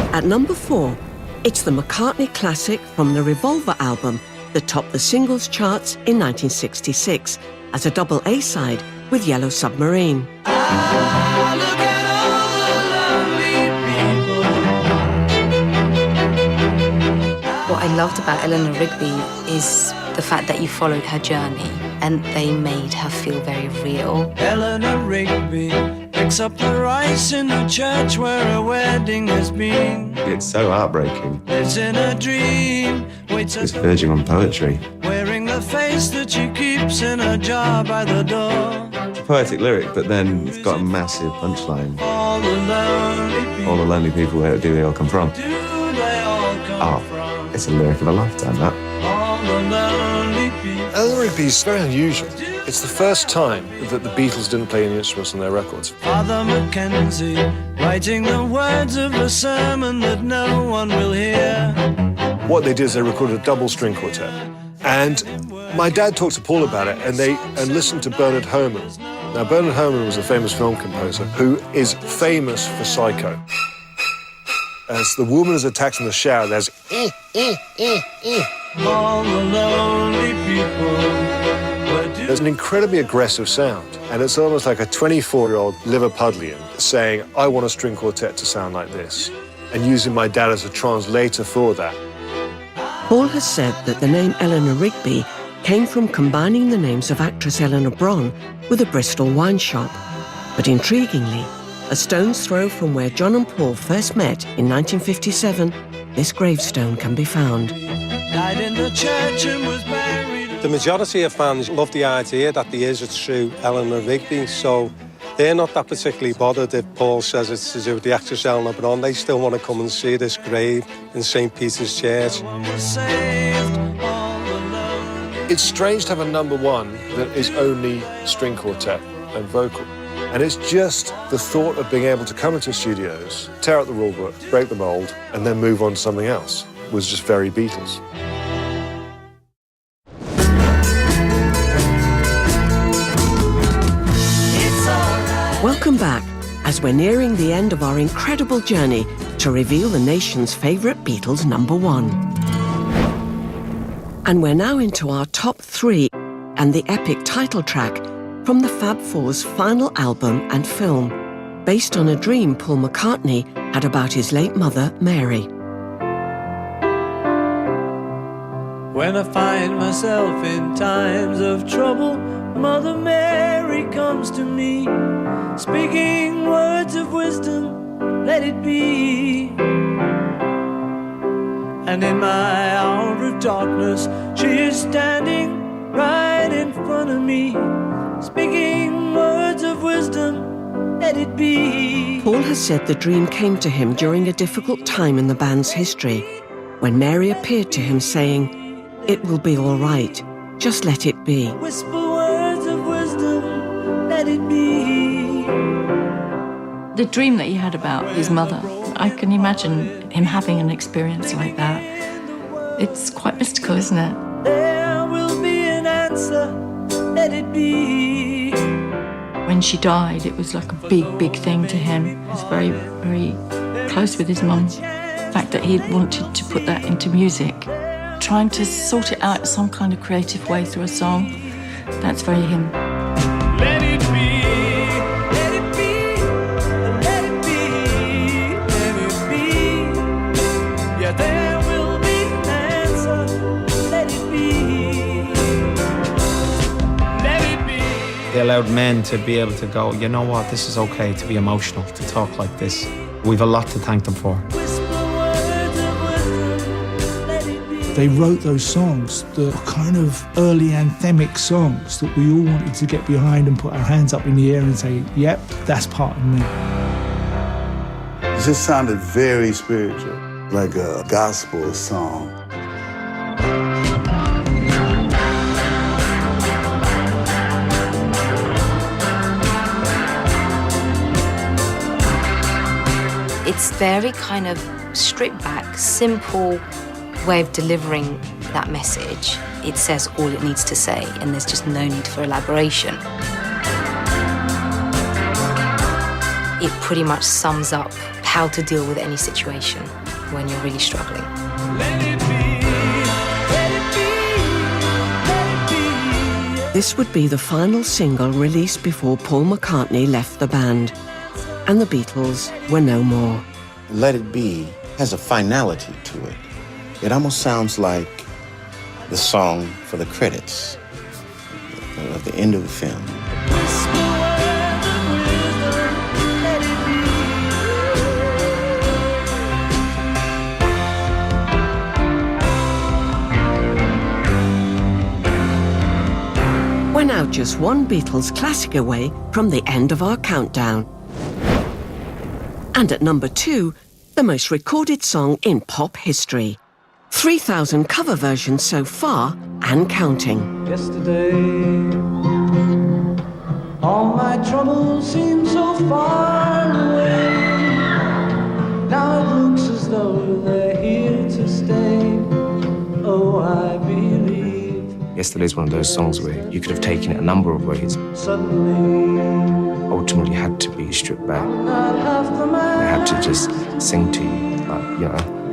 [SPEAKER 12] Everyone.
[SPEAKER 1] At number 4, it's the McCartney classic from the Revolver album that topped the singles charts in 1966 as a double A-side with Yellow Submarine.
[SPEAKER 19] What I loved about Eleanor Rigby is the fact that you followed her journey and they made her feel very real.
[SPEAKER 12] Eleanor Rigby picks up the rice in the church where a wedding has been.
[SPEAKER 17] It's so heartbreaking.
[SPEAKER 12] Lives in a dream, waits
[SPEAKER 17] It's verging on poetry.
[SPEAKER 12] wearing the face that she keeps in a jar by the door.
[SPEAKER 17] It's a poetic lyric, but then it's got a massive punchline.
[SPEAKER 12] All the lonely people,
[SPEAKER 17] All the lonely people, where do they all come from?
[SPEAKER 12] do they all come from?
[SPEAKER 17] It's a lyric of a lifetime, that.
[SPEAKER 12] All the lonely people.
[SPEAKER 20] Eleanor Rigby is very unusual. It's the first time that the Beatles didn't play any instruments on their records.
[SPEAKER 12] Father Mackenzie, writing the words of a sermon that no one will hear.
[SPEAKER 20] What they did is they recorded a double string quartet. And my dad talked to Paul about it and listened to Bernard Herrmann. Now, Bernard Herrmann was a famous film composer who is famous for Psycho. As the woman is attacked in the shower, there's
[SPEAKER 12] All the lonely people.
[SPEAKER 20] there's an incredibly aggressive sound. And it's almost like a 24-year-old Liverpudlian saying, I want a string quartet to sound like this, and using my dad as a translator for that.
[SPEAKER 1] Paul has said that the name Eleanor Rigby came from combining the names of actress Eleanor Bron with a Bristol wine shop. But intriguingly, a stone's throw from where John and Paul first met in 1957, this gravestone can be found.
[SPEAKER 12] Died in the church and was buried.
[SPEAKER 9] The majority of fans love the idea that there is a true Eleanor Rigby, so they're not that particularly bothered if Paul says it's to do with the actress Eleanor Bron. They still want to come and see this grave in St. Peter's Church.
[SPEAKER 20] It's strange to have a number one that is only string quartet and vocal. And it's just the thought of being able to come into studios, tear out the rule book, break the mold, and then move on to something else was just very Beatles.
[SPEAKER 1] Welcome back, as we're nearing the end of our incredible journey to reveal the nation's favourite Beatles number one. And we're now into our top 3 and the epic title track from the Fab Four's final album and film, based on a dream Paul McCartney had about his late mother, Mary.
[SPEAKER 12] When I find myself in times of trouble, Mother Mary comes to me, speaking words of wisdom, let it be. And in my hour of darkness, she is standing right in front of me, speaking words of wisdom, let it be.
[SPEAKER 1] Paul has said the dream came to him during a difficult time in the band's history, when Mary appeared to him saying, "It will be all right, just let it be."
[SPEAKER 12] Whisper words of wisdom, let it be.
[SPEAKER 22] The dream that he had about his mother, I can imagine him having an experience like that. It's quite mystical, isn't it?
[SPEAKER 12] There will be an answer, let it be.
[SPEAKER 22] When she died, it was like a big, big thing to him. He was very, very close with his mum. The fact that he wanted to put that into music, trying to sort it out some kind of creative way through a song, that's very him.
[SPEAKER 12] Let it be, let it be, let it be, let it be. Yeah, there will be an answer, let it be. Let it be.
[SPEAKER 6] allowed men to be able to go, you know what, this is okay to be emotional, to talk like this. We've a lot to thank them for.
[SPEAKER 7] They wrote those songs, the kind of early anthemic songs that we all wanted to get behind and put our hands up in the air and say, yep, that's part of me.
[SPEAKER 10] It just sounded very spiritual, like a gospel song.
[SPEAKER 19] It's very kind of stripped back, simple way of delivering that message. It says all it needs to say, and there's just no need for elaboration. It pretty much sums up how to deal with any situation when you're really struggling.
[SPEAKER 1] This would be the final single released before Paul McCartney left the band, and the Beatles were no more.
[SPEAKER 18] Let It Be has a finality to it. It almost sounds like the song for the credits of the end of the film.
[SPEAKER 1] We're now just one Beatles classic away from the end of our countdown. And at number 2, the most recorded song in pop history. 3,000 cover versions so far and counting.
[SPEAKER 12] Yesterday, all my troubles seem so far away. Now it looks as though they're here to stay. Oh, I believe.
[SPEAKER 21] Yesterday's one of those songs where you could have taken it a number of ways.
[SPEAKER 12] Suddenly,
[SPEAKER 21] ultimately had to be stripped back.
[SPEAKER 12] not half the man.
[SPEAKER 21] I had to just sing to you, like,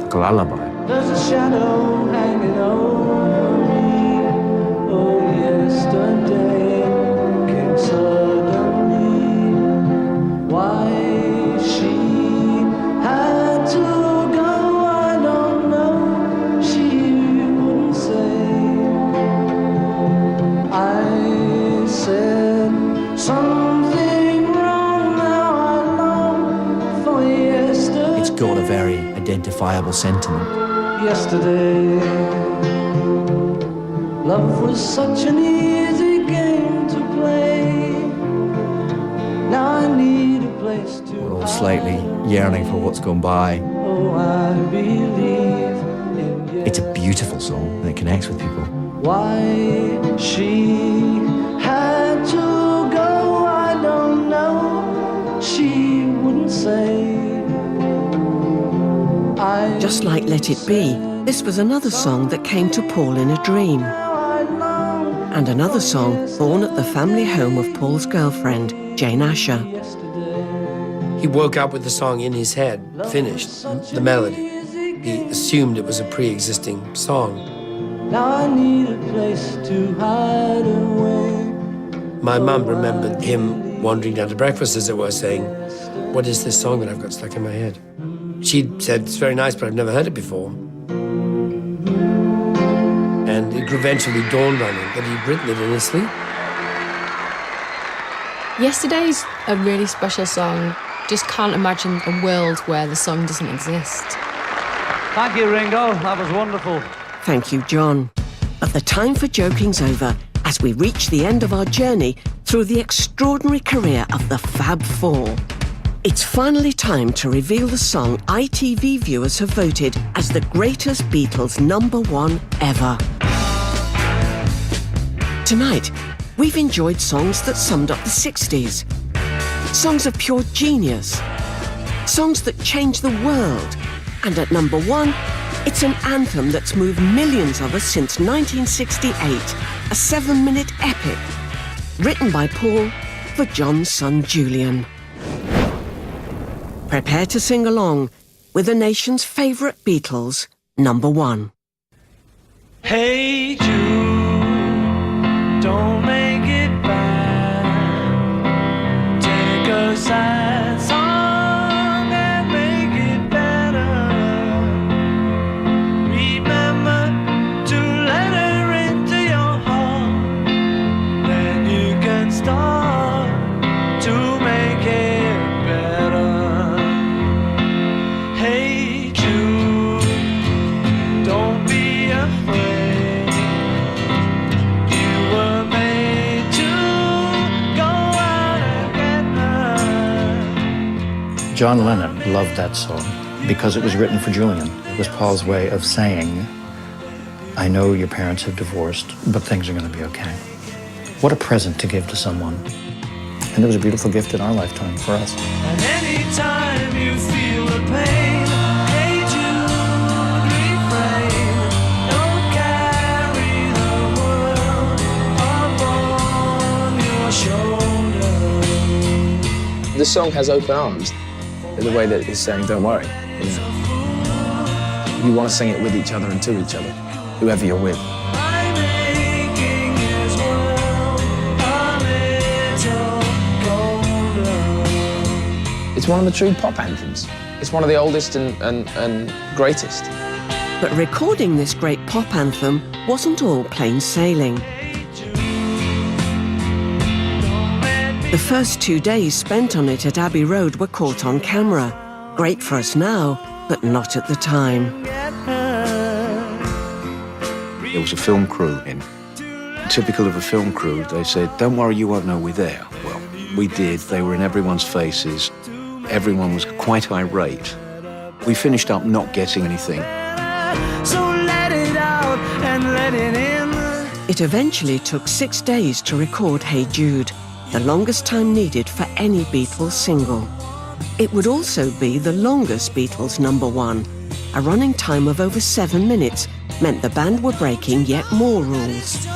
[SPEAKER 21] like a lullaby.
[SPEAKER 12] There's a shadow hanging over me. Oh, yesterday came suddenly. Why she had to go, I don't know. She wouldn't say. I said something wrong, now I long for yesterday.
[SPEAKER 23] It's got a very identifiable sentiment.
[SPEAKER 12] Yesterday, love was such an easy game to play. Now I need a place to
[SPEAKER 23] We're all slightly yearning for what's gone by.
[SPEAKER 12] Oh, I believe in
[SPEAKER 23] It's a beautiful song and it connects with people.
[SPEAKER 12] why she had to go, I don't know. She wouldn't say.
[SPEAKER 1] Just like Let It Be, this was another song that came to Paul in a dream. And another song born at the family home of Paul's girlfriend, Jane Asher.
[SPEAKER 24] He woke up with the song in his head, finished, the melody. He assumed it was a pre-existing song.
[SPEAKER 12] Now I need a place to hide away.
[SPEAKER 24] My mum remembered him wandering down to breakfast, as it were, saying, "What is this song that I've got stuck in my head?" She said, "It's very nice, but I've never heard it before." And it eventually dawned on him that he'd written it in his sleep.
[SPEAKER 26] Yesterday's a really special song. Just can't imagine a world where the song doesn't exist.
[SPEAKER 12] Thank you, Ringo. That was wonderful.
[SPEAKER 1] Thank you, John. But the time for joking's over as we reach the end of our journey through the extraordinary career of the Fab Four. It's finally time to reveal the song ITV viewers have voted as the greatest Beatles #1 ever. Tonight, we've enjoyed songs that summed up the 60s, songs of pure genius, songs that changed the world, and at #1, it's an anthem that's moved millions of us since 1968, a 7-minute epic, written by Paul for John's son Julian. Prepare to sing along with the nation's favourite Beatles, #1.
[SPEAKER 12] Hey Jude, don't make it bad. Take a sad song and make it better. Remember to let her into your heart. Then you can start.
[SPEAKER 3] John Lennon loved that song because it was written for Julian. It was Paul's way of saying, I know your parents have divorced, but things are going to be okay. What a present to give to someone. And it was a beautiful gift in our lifetime for us.
[SPEAKER 12] And anytime you feel the pain, hey Jude, refrain. Don't carry the world upon your shoulder.
[SPEAKER 5] The song has open arms in the way that it's saying, don't worry. You know? You want to sing it with each other and to each other, whoever you're with. It's one of the true pop anthems. It's one of the oldest and greatest.
[SPEAKER 1] But recording this great pop anthem wasn't all plain sailing. The first 2 days spent on it at Abbey Road were caught on camera. Great for us now, but not at the time.
[SPEAKER 8] There was a film crew in. Typical of a film crew, they said, don't worry, you won't know we're there. Well, we did. They were in everyone's faces. Everyone was quite irate. We finished up not getting anything.
[SPEAKER 12] So let it out and let it in.
[SPEAKER 1] It eventually took 6 days to record Hey Jude, the longest time needed for any Beatles single. It would also be the longest Beatles #1. A running time of over 7 minutes meant the band were breaking yet more rules.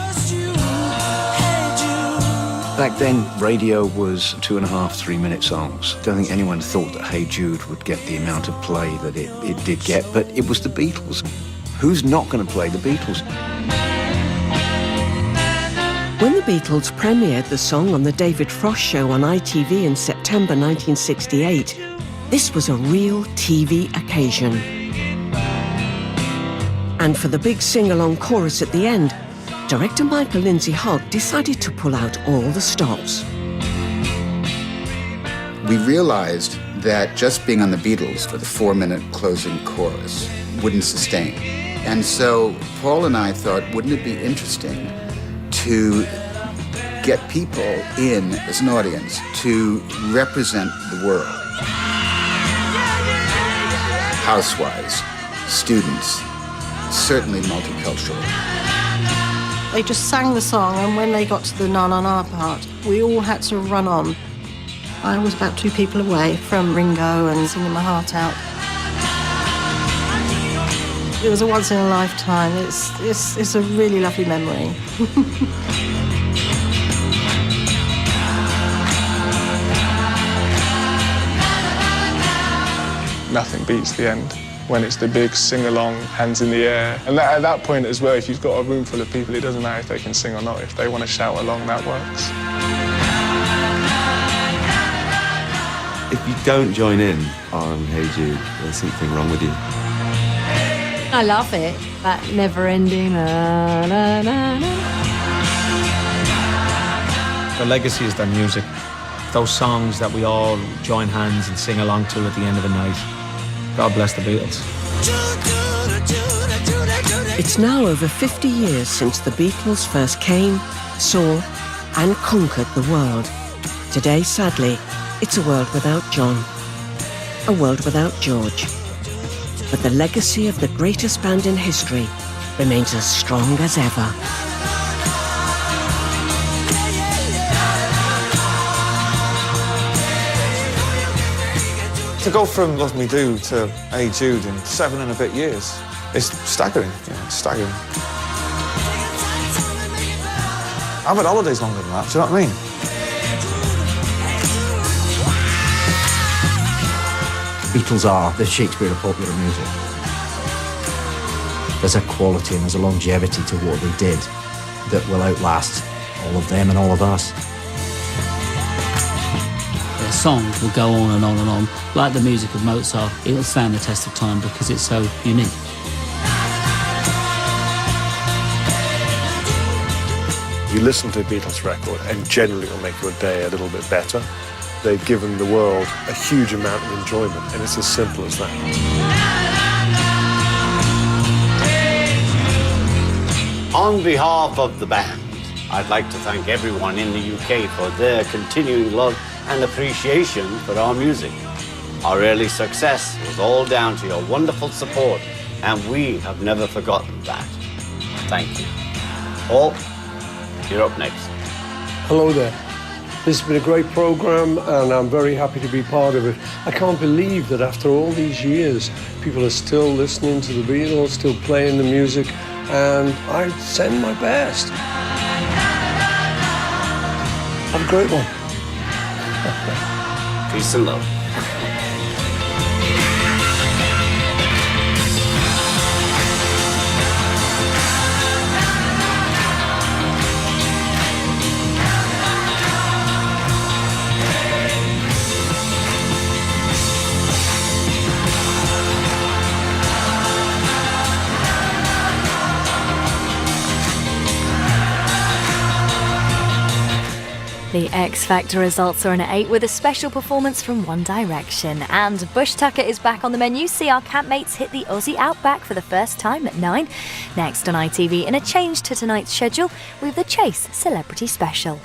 [SPEAKER 8] Back then, radio was 2.5, 3-minute songs. Don't think anyone thought that Hey Jude would get the amount of play that it did get, but it was the Beatles. Who's not going to play the Beatles?
[SPEAKER 1] When the Beatles premiered the song on the David Frost Show on ITV in September 1968, this was a real TV occasion. And for the big sing-along chorus at the end, director Michael Lindsay Hogg decided to pull out all the stops.
[SPEAKER 11] We realized that just being on the Beatles for the 4-minute closing chorus wouldn't sustain. And so Paul and I thought, wouldn't it be interesting to get people in as an audience to represent the world? Housewives, students, certainly multicultural.
[SPEAKER 14] They just sang the song, and when they got to the na na na part, we all had to run on. I was about 2 people away from Ringo and singing my heart out. It was a once in a lifetime. It's a really lovely memory.
[SPEAKER 15] Nothing beats the end. When it's the big sing-along, hands in the air. And at that point as well, if you've got a room full of people, it doesn't matter if they can sing or not. If they want to shout along, that works.
[SPEAKER 21] If you don't join in on Hey Jude, there's something wrong with you.
[SPEAKER 26] I love it. That never-ending na na na na.
[SPEAKER 6] The legacy is their music. Those songs that we all join hands and sing along to at the end of a night. God bless the Beatles.
[SPEAKER 1] It's now over 50 years since the Beatles first came, saw, and conquered the world. Today, sadly, it's a world without John, a world without George. But the legacy of the greatest band in history remains as strong as ever.
[SPEAKER 20] To go from Love Me Do to Hey Jude in 7 and a bit years, it's staggering, it's staggering. I've had holidays longer than that, do you know what I mean?
[SPEAKER 23] The Beatles are the Shakespeare of popular music. There's a quality and there's a longevity to what they did that will outlast all of them and all of us.
[SPEAKER 27] Their songs will go on and on and on. Like the music of Mozart, it will stand the test of time because it's so unique.
[SPEAKER 20] You listen to a Beatles record and generally it'll make your day a little bit better. They've given the world a huge amount of enjoyment, and it's as simple as that.
[SPEAKER 28] On behalf of the band, I'd like to thank everyone in the UK for their continuing love and appreciation for our music. Our early success was all down to your wonderful support, and we have never forgotten that. Thank you. Paul, you're up next.
[SPEAKER 2] Hello there. This has been a great program, and I'm very happy to be part of it. I can't believe that after all these years, people are still listening to the Beatles, still playing the music, and I send my best. Have a great one.
[SPEAKER 28] Peace and love.
[SPEAKER 4] The X Factor results are an 8 with a special performance from One Direction. And Bush Tucker is back on the menu. See our campmates hit the Aussie Outback for the first time at 9. Next on ITV, in a change to tonight's schedule, we have the Chase Celebrity Special.